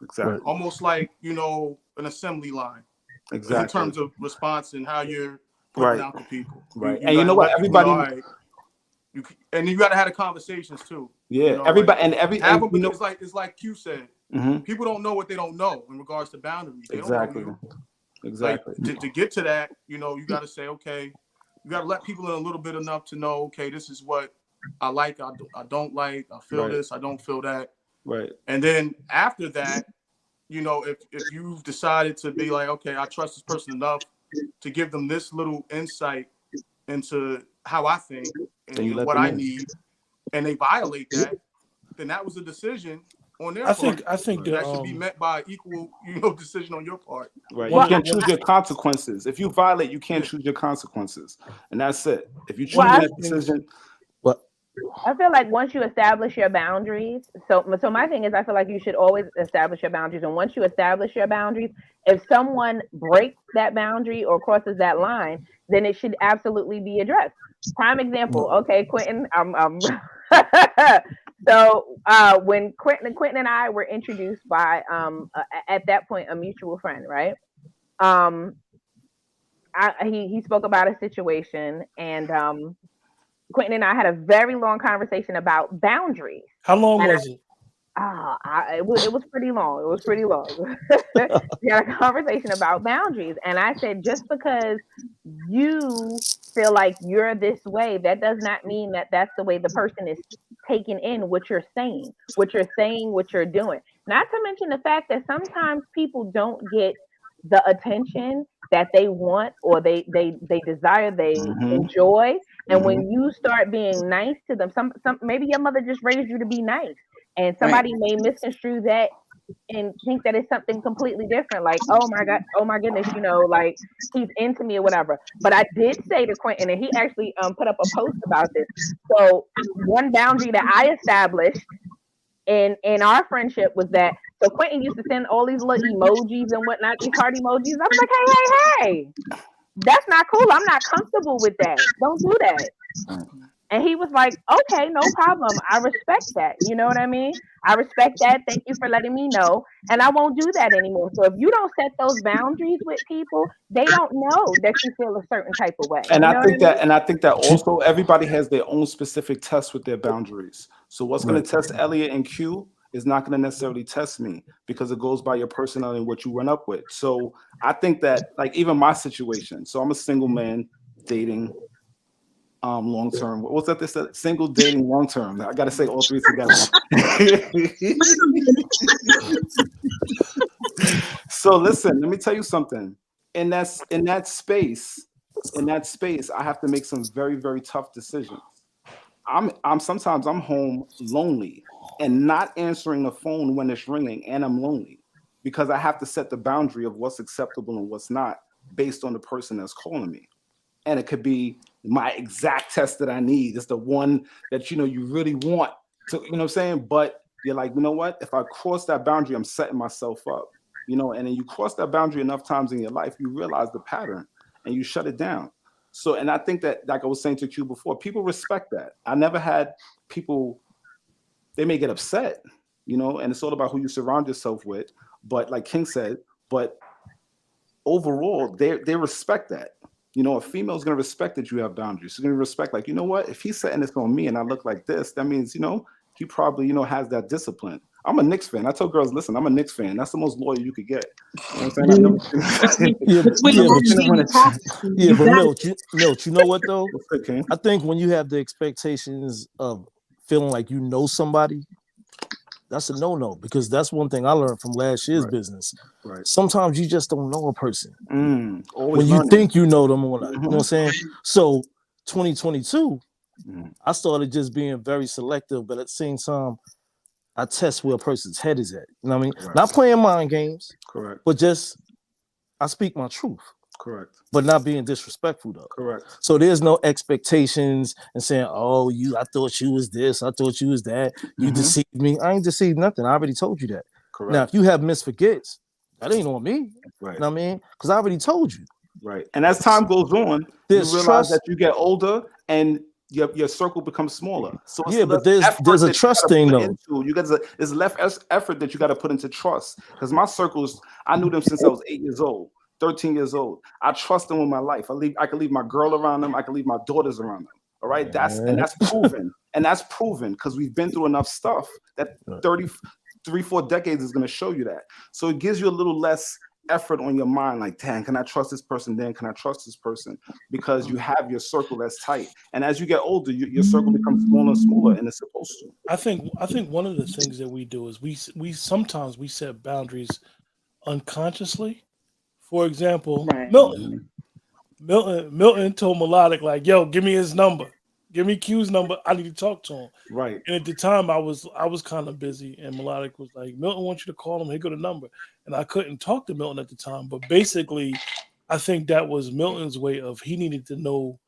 Exactly. Almost like, an assembly line. Exactly. In terms of response and how you're putting out to people. Right. And you know what? Everybody. And you got to have the conversations too. Yeah. Everybody it's like Q said. People don't know what they don't know in regards to boundaries. They exactly. Don't know you. Exactly. Like, to get to that, you got to say, okay, you got to let people in a little bit enough to know, okay, this is what I like, I don't like, I feel this, I don't feel that. Right. And then after that, if you've decided to be like, okay, I trust this person enough to give them this little insight into how I think and what I need, and they violate that, then that was a decision on their part. I think that should be met by equal, decision on your part. Right. You can't choose your consequences. If you violate, you can't choose your consequences, and that's it. If you choose that decision. I feel like once you establish your boundaries, so my thing is I feel like you should always establish your boundaries. And once you establish your boundaries, if someone breaks that boundary or crosses that line, then it should absolutely be addressed. Prime example. Okay, Quentin, so when Quentin and I were introduced by at that point a mutual friend, right? He spoke about a situation, and Quentin and I had a very long conversation about boundaries. How long was it? It was pretty long. It was pretty long. We had a conversation about boundaries. And I said, just because you feel like you're this way, that does not mean that that's the way the person is taking in what you're saying, what you're doing. Not to mention the fact that sometimes people don't get the attention that they want or they desire, they enjoy. And when you start being nice to them, some maybe your mother just raised you to be nice, and somebody may misconstrue that and think that it's something completely different. Like, oh my goodness, like he's into me or whatever. But I did say to Quentin, and he actually put up a post about this. So one boundary that I established in our friendship was that. So Quentin used to send all these little emojis and whatnot, these heart emojis. I was like, hey, that's not cool. I'm not comfortable with that. Don't do that. And he was like, okay, no problem. I respect that. You know what I mean? I respect that. Thank you for letting me know. And I won't do that anymore. So if you don't set those boundaries with people, they don't know that you feel a certain type of way. And You I know what I think that, mean? and I think that also everybody has their own specific test with their boundaries. So what's going Right. to test Elliot and Q is not going to necessarily test me because it goes by your personality and what you run up with. So I think that, like, even my situation. So I'm a single man dating long term. What's that? This single dating long term. I got to say all three together. So listen, let me tell you something. In that space, I have to make some very, very tough decisions. I'm sometimes I'm home lonely and not answering the phone when it's ringing, and I'm lonely because I have to set the boundary of what's acceptable and what's not based on the person that's calling me. And it could be my exact test that I need. It's the one that you really want to, what I'm saying? But you're like, you know what? If I cross that boundary, I'm setting myself up. And then you cross that boundary enough times in your life, you realize the pattern and you shut it down. So, and I think that, like I was saying to Q before, people respect that. I never had people, they may get upset, and it's all about who you surround yourself with. But like King said, but overall, they respect that. A female's gonna respect that you have boundaries. She's gonna respect, like, you know what? If he's setting this on me and I look like this, that means, he probably, has that discipline. I'm a Knicks fan. I tell girls, listen, I'm a Knicks fan. That's the most loyal you could get. You know what I'm saying? But Milt, you know what though? Okay. I think when you have the expectations of feeling like you know somebody, that's a no-no, because that's one thing I learned from last year's business. Right. Sometimes you just don't know a person. Always when you learning. think you know them or not. You know what I'm saying? So 2022, I started just being very selective, but at the same time, I test where a person's head is at. You know what I mean? Right. Not playing mind games. Correct. But just I speak my truth. Correct. But not being disrespectful though. Correct. So there's no expectations and saying, oh, I thought you was this, I thought you was that. You deceived me. I ain't deceived nothing. I already told you that. Correct. Now, if you have misforgets, that ain't on me. Right. You know what I mean? Because I already told you. Right. And as time goes on, you realize that you get older and your circle becomes smaller. So it's but there's a trust thing though. There's less effort that you got to put into trust. Because my circles, I knew them since I was 8 years old, 13 years old. I trust them with my life. I can leave my girl around them. I can leave my daughters around them. All right. That's proven. And that's proven because we've been through enough stuff that 3-4 decades is going to show you that. So it gives you a little less effort on your mind, like, damn, can I trust this person? Then can I trust this person? Because you have your circle that's tight, and as you get older, your circle becomes smaller and smaller, and it's supposed to. I think one of the things that we do is we sometimes we set boundaries unconsciously. For example, Milton told Melodic, like, yo, give me his number. Give me Q's number. I need to talk to him. Right. And at the time, I was kind of busy, and Melodic was like, Milton wants you to call him. Here go the number. And I couldn't talk to Milton at the time. But basically, I think that was Milton's way of, he needed to know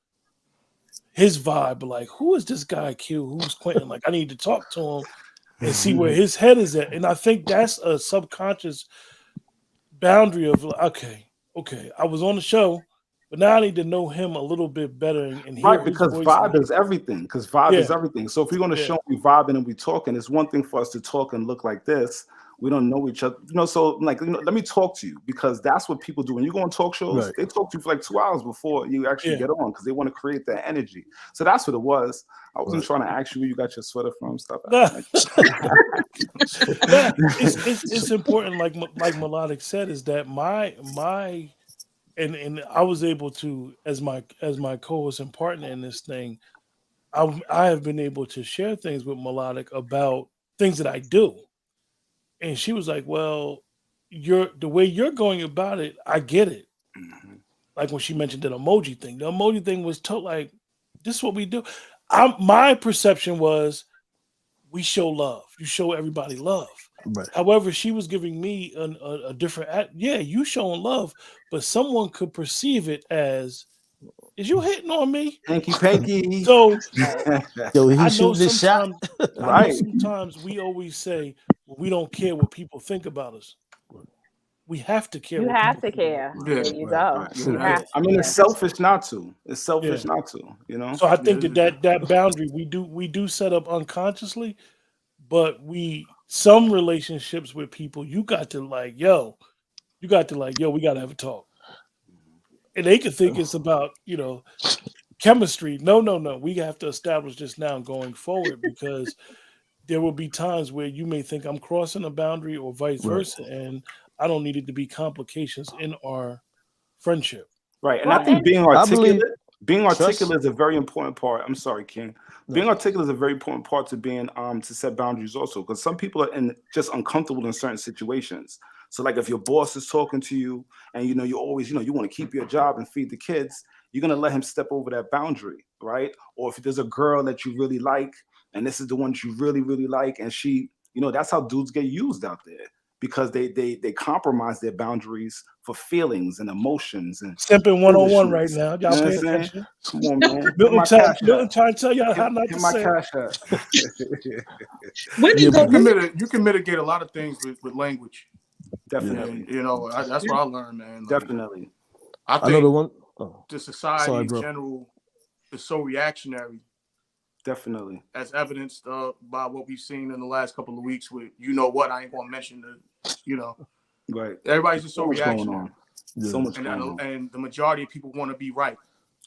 his vibe. Like, who is this guy Q? Who's Quentin? Like, I need to talk to him and see where his head is at. And I think that's a subconscious boundary of, okay, I was on the show, but now I need to know him a little bit better and hear right, because vibe is everything. Because vibe is everything. So if we're going to show we vibing and we talking, it's one thing for us to talk and look like this. We don't know each other, so like, let me talk to you, because that's what people do when you go on talk shows. They talk to you for like 2 hours before you actually get on, because they want to create that energy. So that's what it was. I wasn't trying to ask you where you got your sweater from, stuff. It's important, like Melodic said, is that my and I was able to, as my co-host and partner in this thing, I have been able to share things with Melodic about things that I do. And she was like, well, the way you're going about it, I get it. Like when she mentioned that emoji thing. The emoji thing was like, this is what we do. My perception was, we show love. You show everybody love. Right. However, she was giving me a different, you showing love, but someone could perceive it as, is you hitting on me? Hanky. So yo, he's shooting this shot. I know sometimes we always say, well, we don't care what people think about us. we have to care. You what have people to think. care. Yeah. There you Right, go. right. You Yeah. have I mean, to it's care. selfish not to. It's selfish Yeah. not to. You know. So I think Yeah. that boundary we do set up unconsciously, but some relationships with people you got to like, yo, we got to have a talk. And they could think it's about, chemistry. No, no, no. We have to establish this now going forward because there will be times where you may think I'm crossing a boundary or vice right. versa, and I don't need it to be complications in our friendship. Right. And I Well, think and I believe being trust. articulate is a very important part. I'm sorry, King. No, Being articulate is a very important part to being to set boundaries also because some people are just uncomfortable in certain situations. So like if your boss is talking to you and you always, you want to keep your job and feed the kids, you're gonna let him step over that boundary, right? Or if there's a girl that you really like and this is the one you really, really like, and she, that's how dudes get used out there because they compromise their boundaries for feelings and emotions and Simping 101 right foolishness. now. You Y'all know what pay I'm saying? attention. Come on, man. Hit my cash Milton app. trying to tell y'all how not Hit to my simp. cash app. When yeah, you go, You can mitigate a lot of things with language. Definitely. And that's what I learned, man. Like, Definitely. I I know the think one. Oh, the society sorry, in bro. general is so reactionary, Definitely. as evidenced by what we've seen in the last couple of weeks. With I ain't gonna mention Right. everybody's just so So much going reactionary, on. Yeah. So much and going on. and the majority of people want to be right.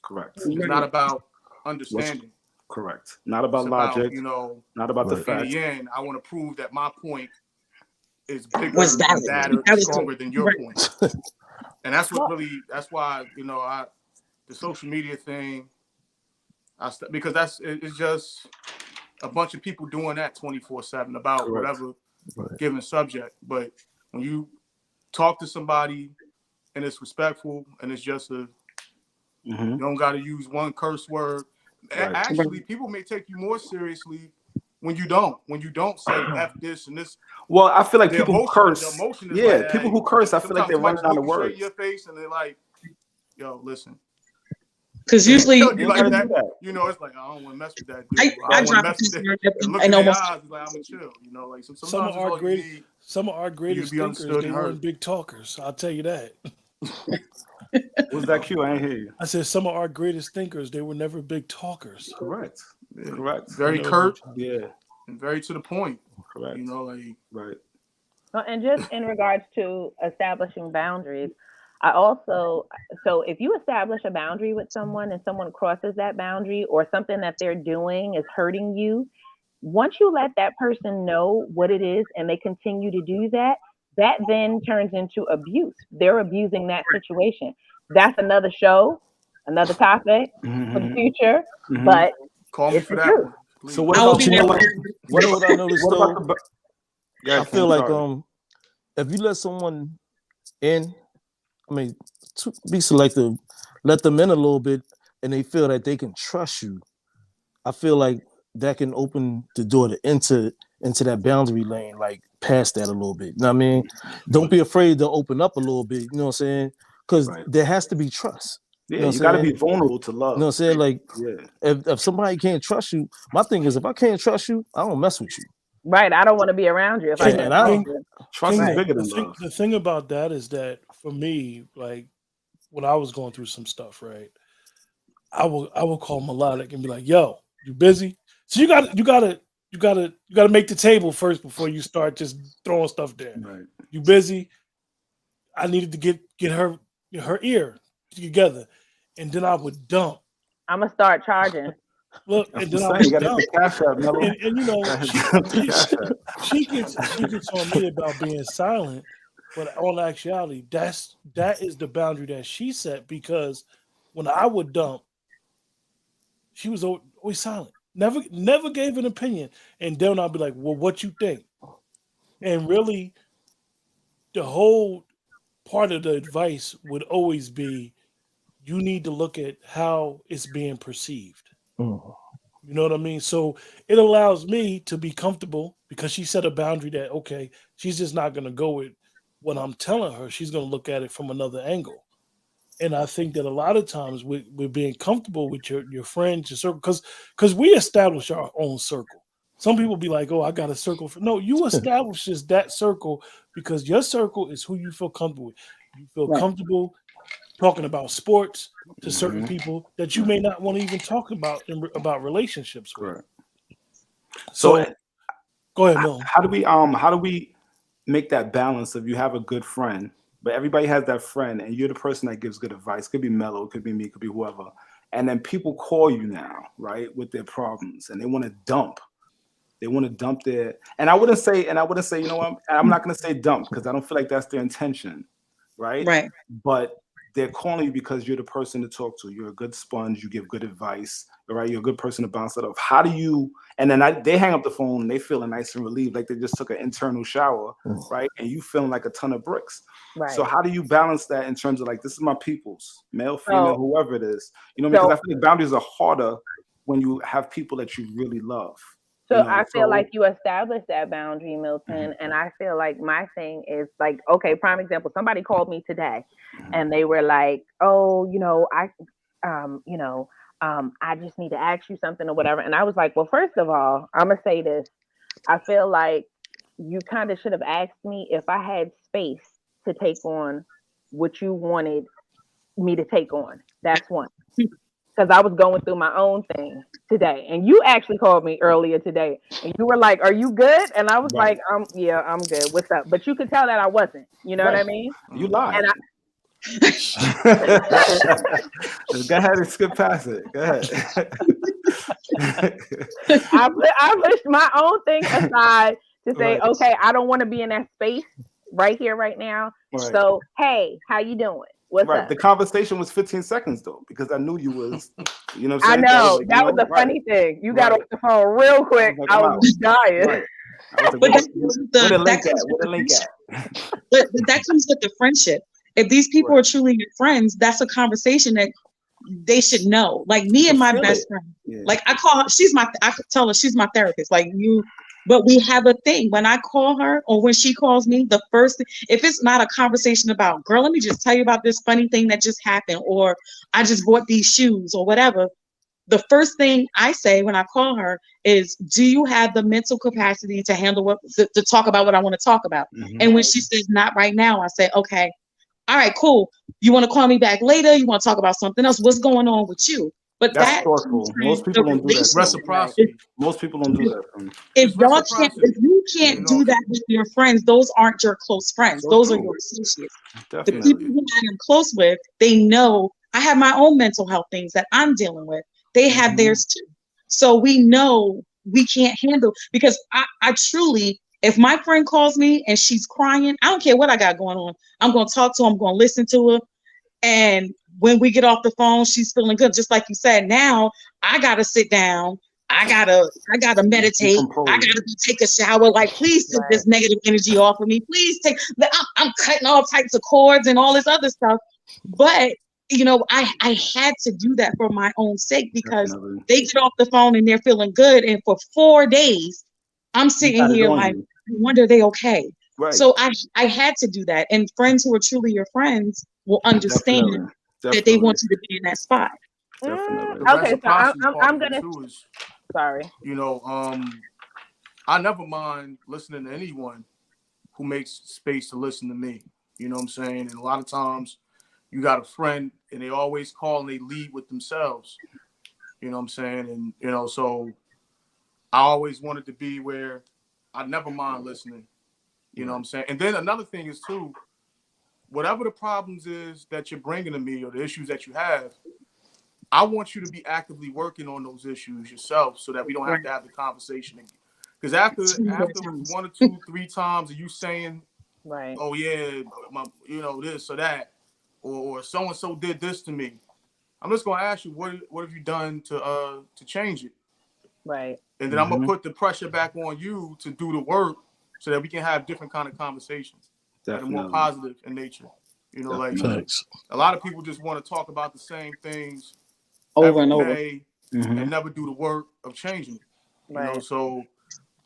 Correct. It's not about understanding. Correct. Not It's about about logic. Not about the Right. in facts. the end, I want to prove that my point is was bigger valid. and badder That and was good. stronger than your Right. point. And that's well, that's why the social media thing, because it's just a bunch of people doing that 24/7 about Correct. whatever Right. given subject. But when you talk to somebody and it's respectful and it's just you don't got to use one curse word. Right. Actually, people may take you more seriously when you don't say F this and this. Well, I feel like The people who emotion curse. is Yeah, like, people who curse, I feel like sometimes they're somebody running just out look of you straight in words. your face and they're like, yo, listen. Because And usually, you You ain't gotta do that. it's like, I don't want to mess with that dude. I, I I don't want to drop a mess with piece that. of my And look in and their almost eyes, it's like, I'm gonna chill. Like Some sometimes of that's our all you great need some of our for you greatest to be thinkers, understood they and weren't heard. big talkers. I'll tell you that. What's that cue? I ain't hear you. I said some of our greatest thinkers, they were never big talkers. Correct. Yeah. Correct. Very Never curt big Yeah. and very to the point. Correct. Like Right. well, and just in regards to establishing boundaries, I also, so if you establish a boundary with someone and someone crosses that boundary or something that they're doing is hurting you, once you let that person know what it is and they continue to do that, that then turns into abuse. They're abusing that situation. That's another show, another topic for the future, but call me it's for the that truth. one, please. So what I will about be But you there. know what? what You know about what I noticed what about though? the yeah, I feel like sorry. if you let someone in, I mean, to be selective, let them in a little bit, and they feel that they can trust you. I feel like that can open the door to into that boundary lane, like past that a little bit. You know what I mean? Don't be afraid to open up a little bit. You know what I'm saying? Because Right. there has to be trust. Yeah, You know what you I'm gotta saying? be vulnerable to You know what I'm love. saying? Like Yeah. if somebody can't trust you, my thing is if I can't trust you, I don't mess with you. Right. I don't want to be around you if I And, can't and I trust King, you. Trust King, is Right. bigger than love. the thing about that is that for me, like when I was going through some stuff, right? I will call Melodic and be like, "Yo, you busy? So you gotta make the table first before you start just throwing stuff there. Right. You busy? I needed to get her ear together, and then I would dump. I'm gonna start charging. Look, That's and what then I I'm saying. You would gotta hit dump. the cash app, Mellow. And Gotta hit the cash app. she gets on me about being silent, but on actuality, that is the boundary that she set because when I would dump, she was always silent. Never gave an opinion. And then I'll be like, well, what you think? And really, the whole part of the advice would always be you need to look at how it's being perceived. mm, You know what I mean? So it allows me to be comfortable because she set a boundary that, okay, she's just not going to go with what I'm telling her. She's going to look at it from another angle. And I think that a lot of times with being comfortable with your friends, your circle, because we establish our own circle. Some people be like, "Oh, I got a circle." No, you establish that circle because your circle is who you feel comfortable with. You feel comfortable talking about sports to certain people that you may not want to even talk about about relationships with. Correct. So, go ahead, Milton. How do we make that balance of you have a good friend, but everybody has that friend, and you're the person that gives good advice. Could be Mello, could be me, could be whoever. And then people call you now, right, with their problems, and they want to dump. They want to dump their, and I wouldn't say, you know what, I'm not going to say dump because I don't feel like that's their intention, right? Right. But they're calling you because you're the person to talk to. You're a good sponge. You give good advice, right? You're a good person to bounce it off. How do you, and then they hang up the phone and they feeling nice and relieved, like they just took an internal shower, right? And you feeling like a ton of bricks. Right. So how do you balance that in terms of like, this is my people's, male, female, whoever it is, you know, because I feel like boundaries are harder when you have people that you really love. So I feel like you established that boundary, Milton, and I feel like my thing is like, okay, prime example, somebody called me today and they were like, oh, I just need to ask you something or whatever. And I was like, well, first of all, I'm going to say this. I feel like you kind of should have asked me if I had space to take on what you wanted me to take on. That's one. Because I was going through my own thing today. And you actually called me earlier today. And you were like, are you good? And I was like, yeah, I'm good. What's up? But you could tell that I wasn't. You know what I mean? You lied. And Go ahead and skip past it. Go ahead. I pushed my own thing aside to say, okay, I don't want to be in that space right here, right now. Right. So, hey, how you doing? What's up? The conversation was 15 seconds though, because I knew you was, you know what I'm saying? I know. That was the funny thing. You got off the phone real quick. I was dying. But where the link at? But that comes with the friendship. If these people are truly your friends, that's a conversation that they should know. Like me and my best friend, like I call her, I tell her she's my therapist. Like you, but we have a thing. When I call her or when she calls me, the first thing, if it's not a conversation about, girl, let me just tell you about this funny thing that just happened, or I just bought these shoes or whatever. The first thing I say when I call her is, do you have the mental capacity to handle to talk about what I want to talk about? And when she says not right now, I say, okay, all right, cool. You want to call me back later? You want to talk about something else? What's going on with you? But that's thoughtful. Most people don't do that. Reciprocity. Most people don't do that. If you can't do that with your friends, those aren't your close friends. Those are your associates. Definitely. The people who I am close with, they know I have my own mental health things that I'm dealing with. They have theirs too. So we know we can't handle, because I truly, if my friend calls me and she's crying, I don't care what I got going on. I'm going to talk to her. I'm going to listen to her. And when we get off the phone, she's feeling good. Just like you said, now I got to sit down. I gotta meditate. I gotta take a shower. Like, please take this negative energy off of me. Please take, I'm cutting all types of cords and all this other stuff. But you know, I had to do that for my own sake, because they get off the phone and they're feeling good. And for 4 days, I'm sitting here like, I wonder, they okay? Right. So I had to do that. And friends who are truly your friends will understand that they want you to be in that spot. Okay, so I'm gonna. Sorry. You know, I never mind listening to anyone who makes space to listen to me. You know what I'm saying? And a lot of times, you got a friend and they always call and they lead with themselves. You know what I'm saying? And, you know, so I always wanted to be where I never mind listening. You know what I'm saying? And then another thing is too, whatever the problems is that you're bringing to me or the issues that you have, I want you to be actively working on those issues yourself so that we don't have to have the conversation again. Because after 1 or 2, 3 times of you saying, oh yeah, you know, this or that, or so-and-so did this to me, I'm just going to ask you, what have you done to change it? Right. And then I'm going to put the pressure back on you to do the work so that we can have different kind of conversations that are more positive in nature. You know, like a lot of people just want to talk about the same things over and over and never do the work of changing it. You know, so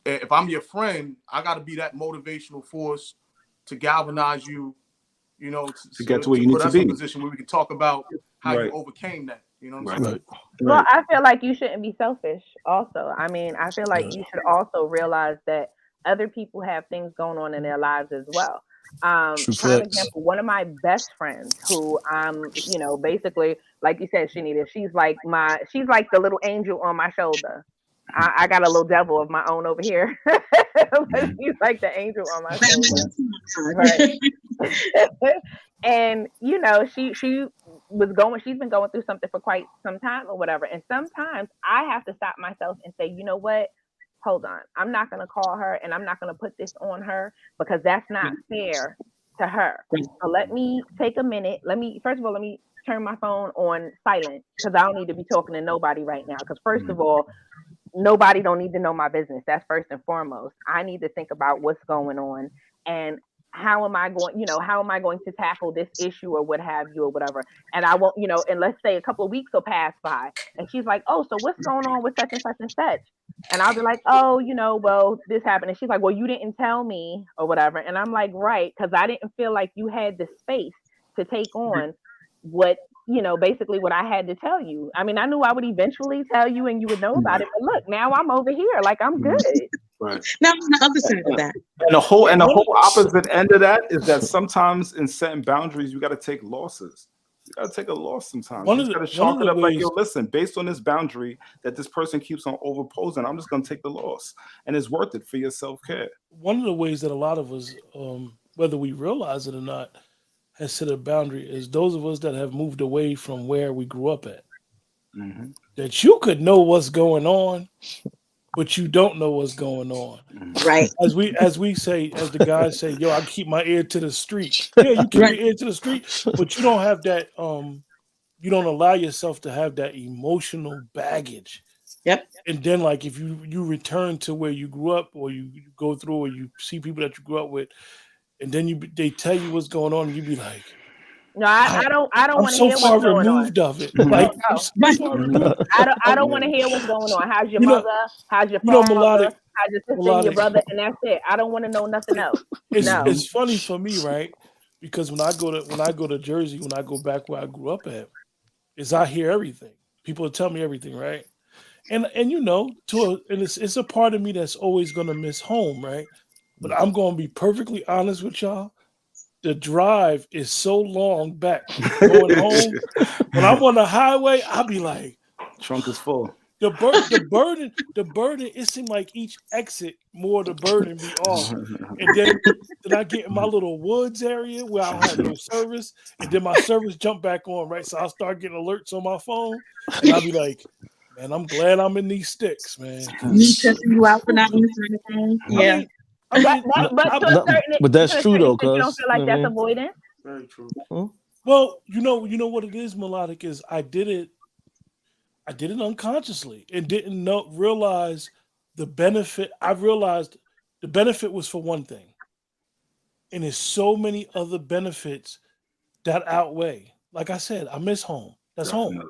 if I'm your friend, I got to be that motivational force to galvanize you, you know, to get to where you need to be. In a position where we can talk about how you overcame that. You know what I'm Right. saying? Well, Right. I feel like you shouldn't be selfish also. I mean, I feel like Right. you should also realize that other people have things going on in their lives as well. True Prime facts. example, one of my best friends who basically, like you said, Shanita, she's like the little angel on my shoulder. I got a little devil of my own over here, but she's like the angel on my shoulder. Right. And she's been going through something for quite some time or whatever. And sometimes I have to stop myself and say, you know what? Hold on. I'm not going to call her and I'm not going to put this on her because that's not fair to her. So let me take a minute. First of all, let me turn my phone on silent because I don't need to be talking to nobody right now. Because first of all, nobody don't need to know my business. That's first and foremost. I need to think about what's going on and how am I going to tackle this issue or what have you or whatever. And I won't, and let's say a couple of weeks will pass by and she's like, oh, so what's going on with such and such and such? And I'll be like, oh, well, this happened. And she's like, well, you didn't tell me or whatever. And I'm like, right, because I didn't feel like you had the space to take on what basically what I had to tell you. I mean, I knew I would eventually tell you and you would know about it. But look, now I'm over here. Like, I'm good. Right. Now on the other side of that. And the whole opposite end of that is that sometimes in setting boundaries, you got to take losses. You got to take a loss sometimes. You got to chalk it up like, yo, listen, based on this boundary that this person keeps on overposing, I'm just going to take the loss. And it's worth it for your self-care. One of the ways that a lot of us, whether we realize it or not, has set a boundary is those of us that have moved away from where we grew up at. Mm-hmm. That you could know what's going on, but you don't know what's going on. Right. As we say, as the guys say, yo, I keep my ear to the street. Yeah, you keep your ear to the street, but you don't have that, you don't allow yourself to have that emotional baggage. Yep. And then like if you return to where you grew up or you go through or you see people that you grew up with, and then they tell you what's going on, and you be like, no, I don't want to so hear far what's going on. removed of it. Like, I'm so far removed. I don't want to hear what's going on. How's your mother? How's your You father? know, melodic. How's your sister and your brother? And that's it. I don't want to know nothing else. It's funny for me, right? Because when I go to Jersey, when I go back where I grew up at, is I hear everything. People tell me everything, right? And it's a part of me that's always gonna miss home, right? But I'm gonna be perfectly honest with y'all. The drive is so long back going home. When I'm on the highway, I'll be like, trunk is full. The burden, it seemed like each exit more the burden be off. And then I get in my little woods area where I don't have no service, and then my service jump back on, right? So I'll start getting alerts on my phone, and I'll be like, man, I'm glad I'm in these sticks, man. Me testing you out for not answering the phone. Yeah. But that's true though, you don't feel like that's avoidance. Very true. Well, you know what it is, melodic is I did it unconsciously and didn't realize the benefit. I realized the benefit was for one thing, and there's so many other benefits that outweigh. Like I said, I miss home. That's home.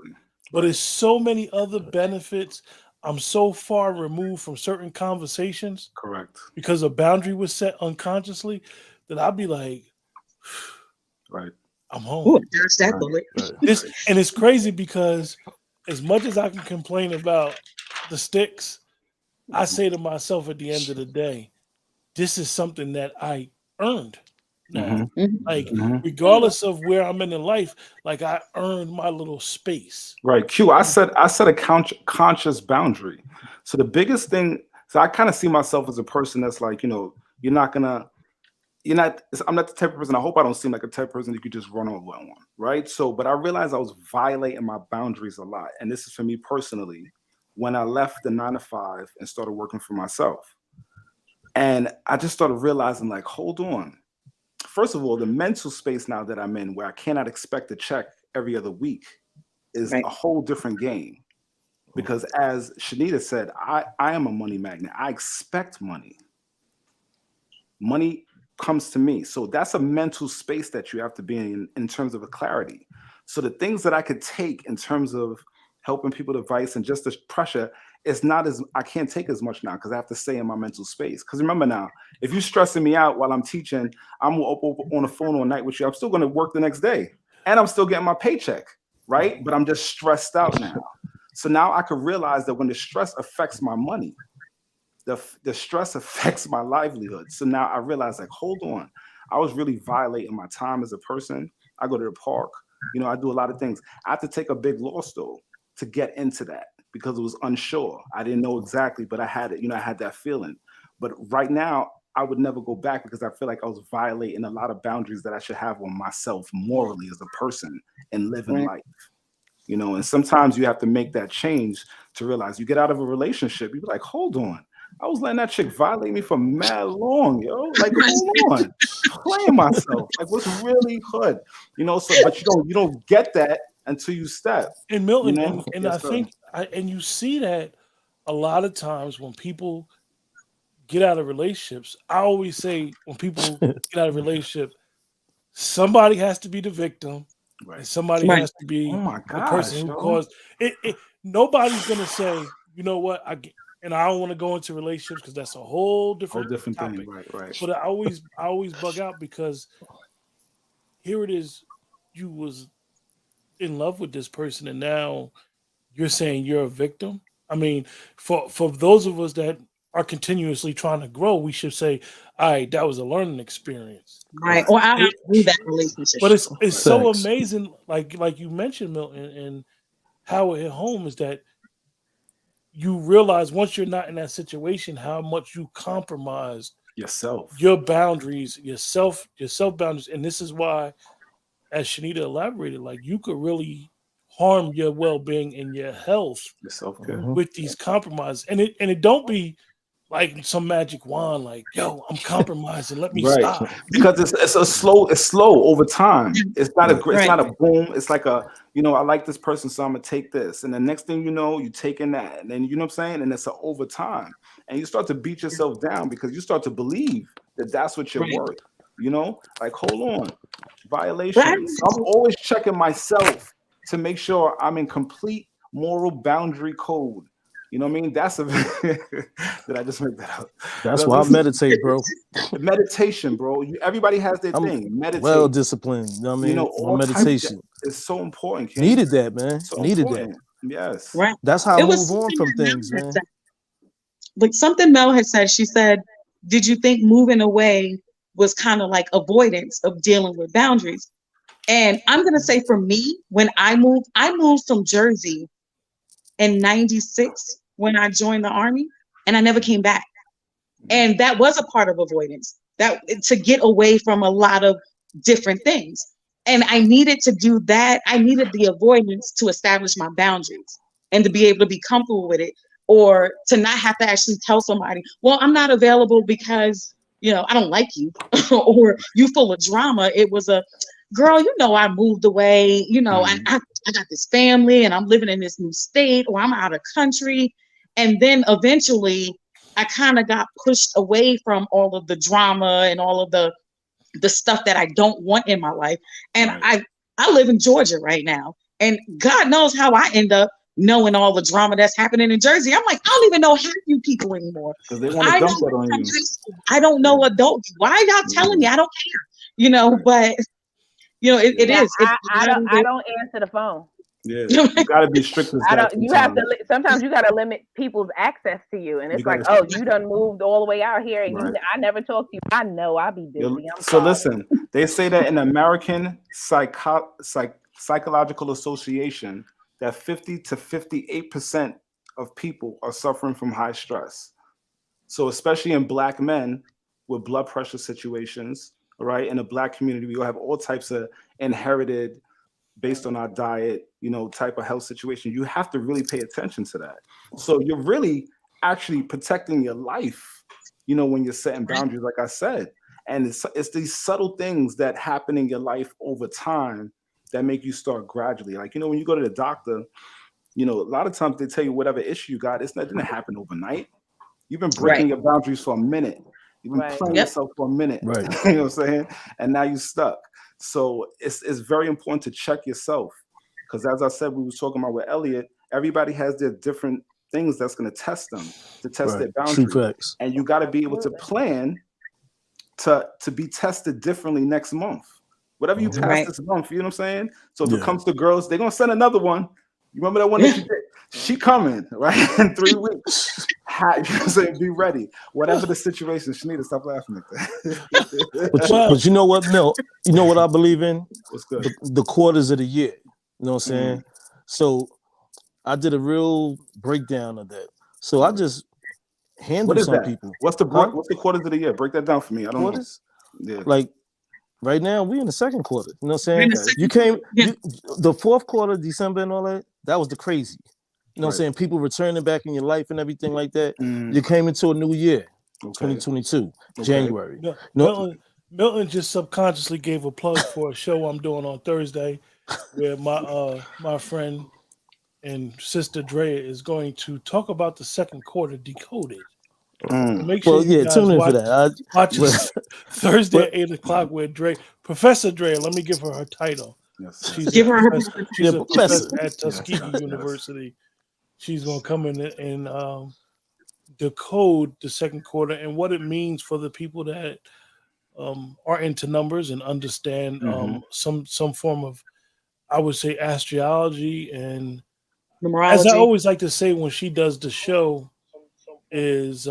But there's so many other benefits. I'm so far removed from certain conversations. Correct. Because a boundary was set unconsciously that I'd be like, right, I'm home. Ooh, there's that bullet. And it's crazy because as much as I can complain about the sticks, I say to myself at the end of the day, this is something that I earned. Now, regardless of where I'm in life, like I earned my little space. Right. Q, I set a conscious boundary. So the biggest thing, so I kind of see myself as a person that's like, I'm not the type of person, I hope I don't seem like a type of person you could just run on one, right? So, but I realized I was violating my boundaries a lot. And this is for me personally, when I left the 9 to 5 and started working for myself. And I just started realizing like, hold on. First of all, the mental space now that I'm in where I cannot expect a check every other week is a whole different game. Because as Shanita said, I am a money magnet. I expect money. Money comes to me. So that's a mental space that you have to be in terms of a clarity. So the things that I could take in terms of helping people with advice and just the pressure is not as, I can't take as much now because I have to stay in my mental space. Because remember now, if you're stressing me out while I'm teaching, I'm up on the phone all night with you, I'm still going to work the next day and I'm still getting my paycheck. right? But I'm just stressed out now. So now I could realize that when the stress affects my money, the stress affects my livelihood. So now I realize, like, hold on, I was really violating my time as a person. I go to the park, I do a lot of things. I had to take a big loss though to get into that because it was unsure. I didn't know exactly, but I had it, I had that feeling. But right now, I would never go back because I feel like I was violating a lot of boundaries that I should have on myself morally as a person and living life. And sometimes you have to make that change to realize you get out of a relationship, you be like, hold on, I was letting that chick violate me for mad long, yo. Like, hold on, playing myself. Like, what's really hood, So, but you don't get that until you step. And Milton, and Yes, I sir. think, and you see that a lot of times when people get out of relationships. I always say when people get out of relationship, somebody has to be the victim, Right. and somebody Right. has to be Oh my the person gosh, who yo. caused it. Nobody's gonna say, you know what, and I don't want to go into relationships because that's a whole Whole different different topic. thing. Right. But I always bug out because here it is, you was in love with this person, and now you're saying you're a victim. I mean, for those of us that are continuously trying to grow, we should say, all right, that was a learning experience. Right. Or I It- outgrew that relationship. but it's so Facts. amazing, like you mentioned, Milton, and how it hit home is that you realize once you're not in that situation how much you compromised Yourself. your boundaries, yourself boundaries. And this is why, as Shanita elaborated, like you could really harm your well-being and your health Your self-care. with these compromises. And it don't be like some magic wand, like, yo, I'm compromising, let me Right. stop. Because it's slow over time. It's not it's Right. not a boom. It's like I like this person, so I'm gonna take this. And the next thing you know, you taking that. And then you know what I'm saying? And it's over time. And you start to beat yourself down because you start to believe that that's what you're Right. worth. Like, hold on. But I Violations. So I'm always checking myself to make sure I'm in complete moral boundary code. You know what I mean? That's a did I just make that up? That's But why I listen, meditate, bro. meditation, bro. Everybody has their I'm thing. Meditate. well disciplined. You know what I mean? all My types of- meditation. It's so important, King. Needed that, man. So Needed that. important. Yes. right. That's how I It was move on something from that Mel things, had man. said. Like something Mel had said. She said, "Did you think moving away was kind of like avoidance of dealing with boundaries?" And I'm gonna say for me, when I moved from Jersey in '96 when I joined the army, and I never came back. And that was a part of avoidance, that to get away from a lot of different things. And I needed to do that. I needed the avoidance to establish my boundaries and to be able to be comfortable with it, or to not have to actually tell somebody, well, I'm not available because, I don't like you or you full of drama. It was a girl, I moved away, I got this family and I'm living in this new state, or I'm out of country. And then eventually I kind of got pushed away from all of the drama and all of the stuff that I don't want in my life. And Right. I live in Georgia right now. And God knows how I end up knowing all the drama that's happening in Jersey. I'm like, I don't even know half you people anymore. Because they want to I dump know that on from you. high school. I don't know adult. Why are y'all telling me? I don't care. But it Yeah, is. It's I don't answer the phone. Yeah. You gotta be strict as I that. don't. You have sometimes. to. Sometimes you got to limit people's access to you, and You it's like, gotta- oh, you done moved all the way out here, and Right. I never talk to you. I know I'll be busy. I'm So sorry. listen, they say that in American Psychological Association that 50 to 58% of people are suffering from high stress. So especially in Black men with blood pressure situations, right? In the Black community, we have all types of inherited, based on our diet, type of health situation. You have to really pay attention to that. So you're really actually protecting your life, when you're setting boundaries, like I said. And it's these subtle things that happen in your life over time that make you start gradually. Like, when you go to the doctor, a lot of times they tell you whatever issue you got, it didn't happen overnight. You've been breaking your boundaries for a minute. You've been Right. playing Yep. yourself for a minute. Right. You know what I'm saying? And now you're stuck. So it's very important to check yourself. Because as I said, we was talking about with Elliot, everybody has their different things that's going to test them, to test their Right. True boundaries. facts. And you got to be able to plan to be tested differently next month. Whatever you pass Right. this month, you know what I'm saying? So if it Yeah. comes to girls, they're gonna send another one. You remember that one that you did? She coming, right? In 3 weeks. You know what I'm saying? Be ready. Whatever the situation, she need to stop laughing like that. But you know what, Milt? You know what I believe in? What's good? The quarters of the year. You know what I'm saying? So I did a real breakdown of that. So I just handle What is some that? people. What's the Huh? what's the quarters of the year? Break that down for me. I don't Quarters? know. Yeah. Like right now, we in the second quarter. You know what We're I'm in saying? the You second- came yeah. the fourth quarter, December and all that, that was the crazy. You know what I'm Right. saying? People returning back in your life and everything like that. Mm. You came into a new year, Okay. 2022, Okay. January. No, No, Milton just subconsciously gave a plug for a show I'm doing on Thursday, where my friend and sister Drea is going to talk about the second quarter decoded. So make sure well, you yeah, guys tune in for watch that. watch us Thursday but- at 8 o'clock with Professor Drea. Let me give her title. Yes. She's Give her her Yeah, a professor. professor at Tuskegee yes. University. She's going to come in and decode the second quarter and what it means for the people that are into numbers and understand some form of, I would say, astrology. And as I numerology. always like to say when she does the show, is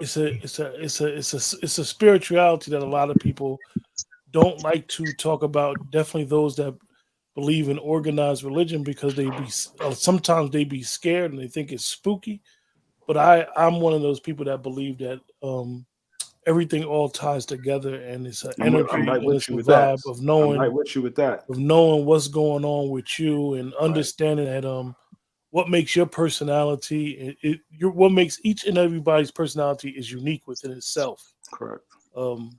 it's a spirituality that a lot of people don't like to talk about. Definitely those that believe in organized religion, because sometimes they be scared and they think it's spooky. But I'm one of those people that believe that everything all ties together, and it's an energy I'm right and with it's a you with that. vibe of I'm right with you with that. knowing what's going on with you and understanding that what makes your personality, what makes each and everybody's personality is unique within itself. Correct.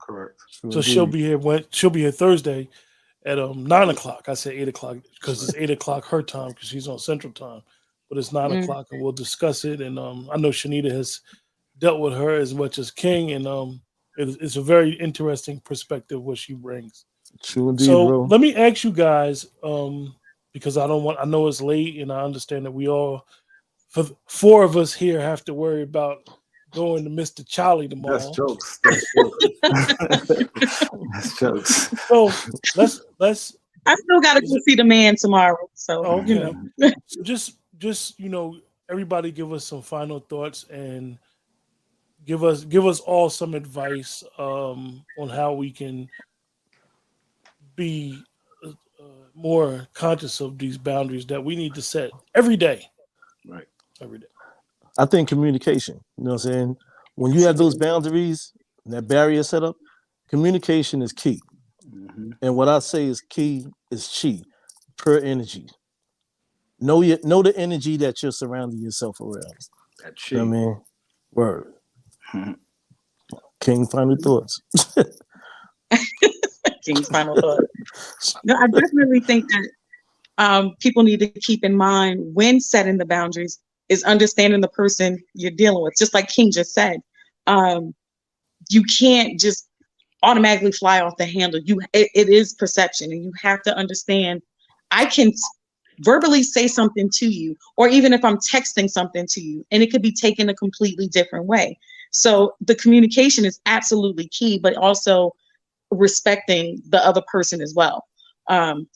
Correct. So she'll be here Thursday at 9 o'clock. I said 8 o'clock because it's 8 o'clock her time because she's on Central Time, but it's 9 o'clock and we'll discuss it. And I know Shanita has dealt with her as much as King, and it's a very interesting perspective what she brings. True indeed, So bro. let me ask you guys, because I know it's late and I understand that we all, for 4 of us here, have to worry about going to Mr. Charlie tomorrow. That's jokes. That's jokes. That's jokes. So let's I still got to go see the man tomorrow. So okay. you know, So just everybody give us some final thoughts and give us all some advice on how we can be more conscious of these boundaries that we need to set every day. Right. Every day. I think communication. You know what I'm saying? When you have those boundaries, and that barrier set up, communication is key. And what I say is key is chi, pure energy. Know the energy that you're surrounding yourself around. That You know what I mean? Word. King, final thoughts. King's final thought. No, I definitely think that people need to keep in mind when setting the boundaries is understanding the person you're dealing with. Just like King just said, you can't just automatically fly off the handle. It is perception, and you have to understand. I can verbally say something to you, or even if I'm texting something to you, and it could be taken a completely different way. So the communication is absolutely key, but also respecting the other person as well.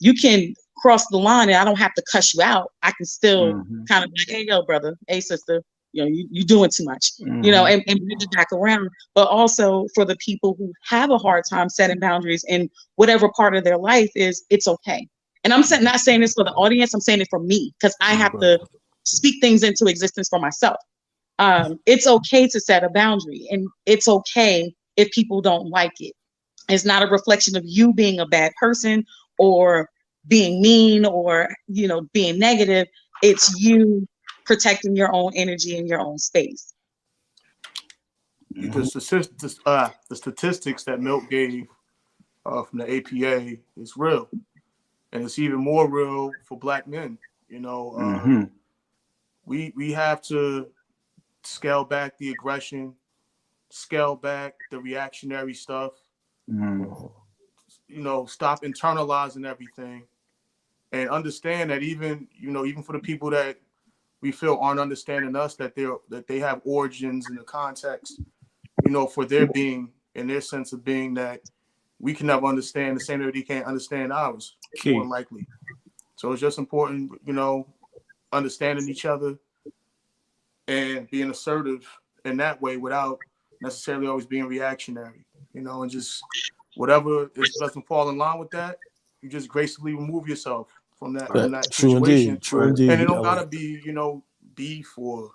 You can cross the line and I don't have to cuss you out. I can still kind of like, hey, yo, brother, hey, sister, you doing too much, and bridge it back around. But also for the people who have a hard time setting boundaries in whatever part of their life is, it's okay. And I'm not saying this for the audience, I'm saying it for me, because I have to speak things into existence for myself. It's okay to set a boundary, and it's okay if people don't like it. It's not a reflection of you being a bad person or being mean or, being negative. It's you protecting your own energy and your own space. Because the statistics that Milt gave from the APA is real. And it's even more real for Black men. We have to scale back the aggression, scale back the reactionary stuff, stop internalizing everything, and understand that even for the people that we feel aren't understanding us, that they have origins in the context, for their being and their sense of being, that we can never understand the same way they can't understand ours, more Key. than likely. So it's just important, understanding each other and being assertive in that way without necessarily always being reactionary, and just whatever doesn't fall in line with that, you just gracefully remove yourself from that True situation. indeed. True Right. indeed. And it don't I gotta like be, beef or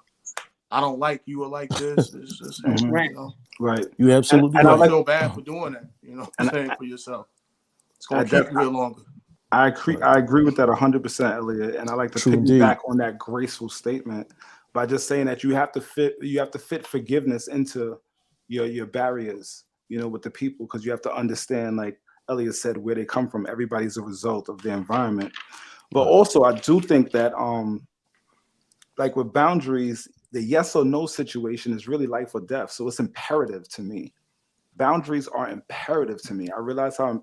I don't like you or like this. It's just, hey, Mhm. Right. Right. you absolutely And I don't right. like feel bad for doing that. You know what I'm and saying, for yourself. It's I, gonna keep you here longer. I agree with that 100%, Elliot. And I like to True indeed. piggyback on that graceful statement by just saying that you have to fit forgiveness into your barriers, with the people, because you have to understand, like Elliot said, where they come from. Everybody's a result of their environment. But Right. also I do think that like with boundaries, the yes or no situation is really life or death. So it's imperative to me. Boundaries are imperative to me. I realized how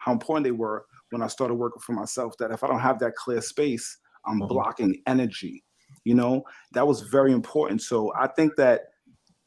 important they were when I started working for myself. That if I don't have that clear space, I'm Mhm. blocking energy. That was very important. So I think that,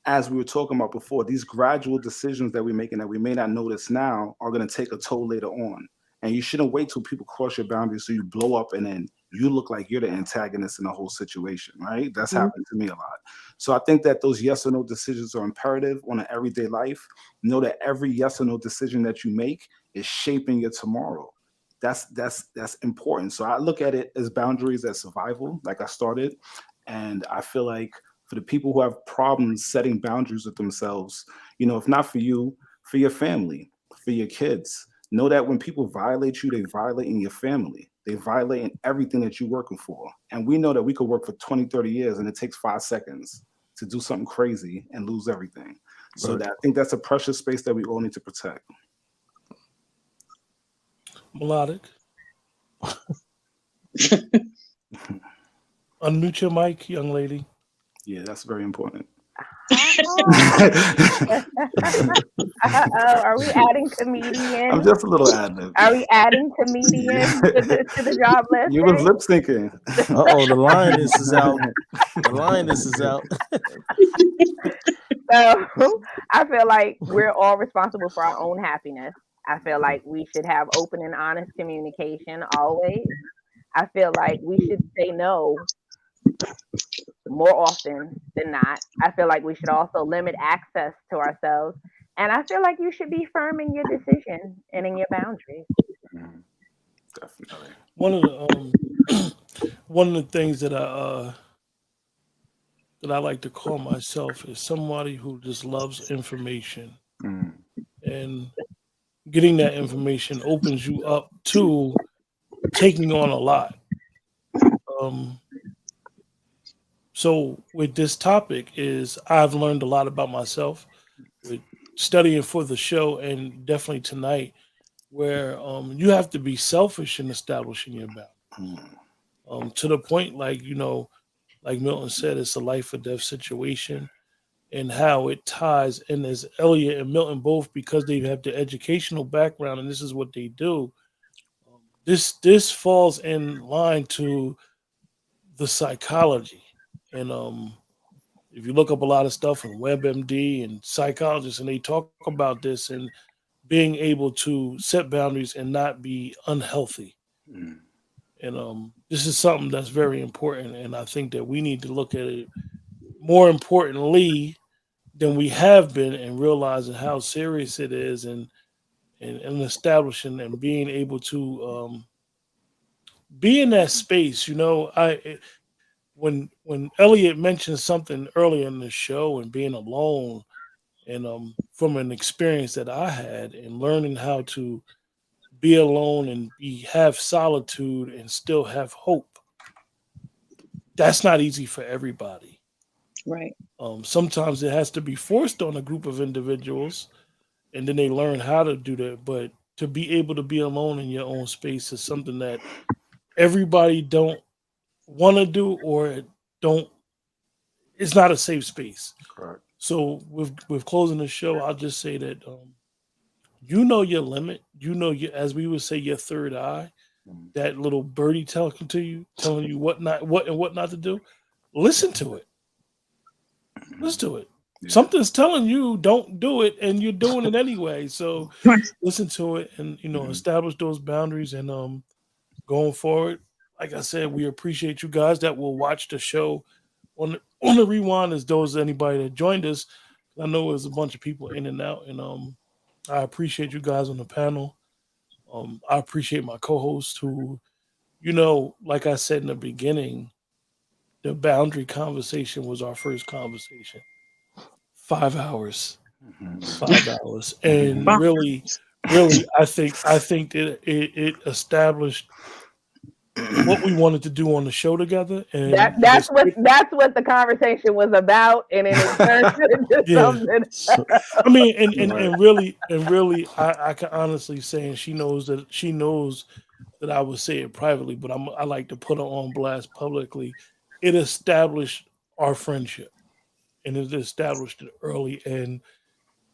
as we were talking about before, these gradual decisions that we're making that we may not notice now are going to take a toll later on. And you shouldn't wait till people cross your boundaries so you blow up and then you look like you're the antagonist in the whole situation, right? That's Mhm. happened to me a lot. So I think that those yes or no decisions are imperative on an everyday life. Know that every yes or no decision that you make is shaping your tomorrow. That's important. So I look at it as boundaries as survival, like I started. And I feel like for the people who have problems setting boundaries with themselves, if not for you, for your family, for your kids, know that when people violate you, they violate in your family. They violate in everything that you're working for. And we know that we could work for 20, 30 years and it takes 5 seconds to do something crazy and lose everything. So Right. that I think that's a precious space that we all need to protect. Melodic. Unmute your mic, young lady. Yeah, that's very important. Are we adding I'm comedian? just a little ad-lib. Are we adding comedian to the job list? You was lip syncing. Uh-oh, the lioness is out. The lioness is out. So I feel like we're all responsible for our own happiness. I feel like we should have open and honest communication always. I feel like we should say no more often than not. I feel like we should also limit access to ourselves. And I feel like you should be firm in your decision and in your boundaries. Definitely. One of the things that I like to call myself is somebody who just loves information, Mm. and getting that information opens you up to taking on a lot. Um, so with this topic is I've learned a lot about myself with studying for the show and definitely tonight, where you have to be selfish in establishing your boundaries. Mm. To the point, like like Milton said, it's a life or death situation, and how it ties. And as Elliot and Milton both, because they have the educational background and this is what they do, this falls in line to the psychology. And if you look up a lot of stuff on WebMD and psychologists, and they talk about this and being able to set boundaries and not be unhealthy. Mm. And this is something that's very important, and I think that we need to look at it more importantly than we have been, and realizing how serious it is, and establishing and being able to be in that space. When Elliot mentioned something earlier in the show and being alone, and from an experience that I had and learning how to be alone and have solitude and still have hope. That's not easy for everybody. Right. Sometimes it has to be forced on a group of individuals, and then they learn how to do that. But to be able to be alone in your own space is something that everybody don't want to do, or don't. It's not a safe space. Correct. So with closing the show, I'll just say that you know your limit. You know your, as we would say, your third eye. Mm. That little birdie telling you what not to do. Listen to it. Listen to it. something's telling you don't do it, and you're doing it anyway. So listen to it, and establish those boundaries. And going forward, like I said, we appreciate you guys that will watch the show on the rewind. As those anybody that joined us, I know there's a bunch of people in and out, and I appreciate you guys on the panel. I appreciate my co-host who, like I said in the beginning, the boundary conversation was our first conversation. 5 hours, 5 hours, and really, I think that it established what we wanted to do on the show together, and that's what the conversation was about, and then it turned into something. I mean, and really, I can honestly say, and she knows that I would say it privately, but I like to put it on blast publicly. It established our friendship, and it established it early, and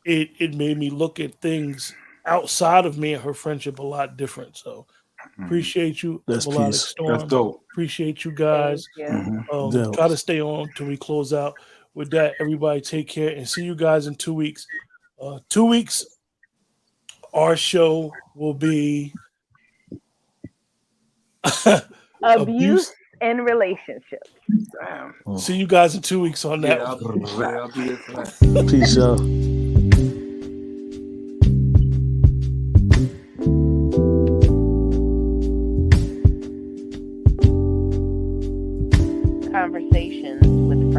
it made me look at things outside of me and her friendship a lot different. So appreciate you, Melodic Storm. That's dope. Appreciate you guys. Got to stay on till we close out. With that, everybody take care and see you guys in 2 weeks. 2 weeks, our show will be abuse and relationships. See you guys in 2 weeks on that. I'll be there for that. Peace, y'all. Conversations with friends.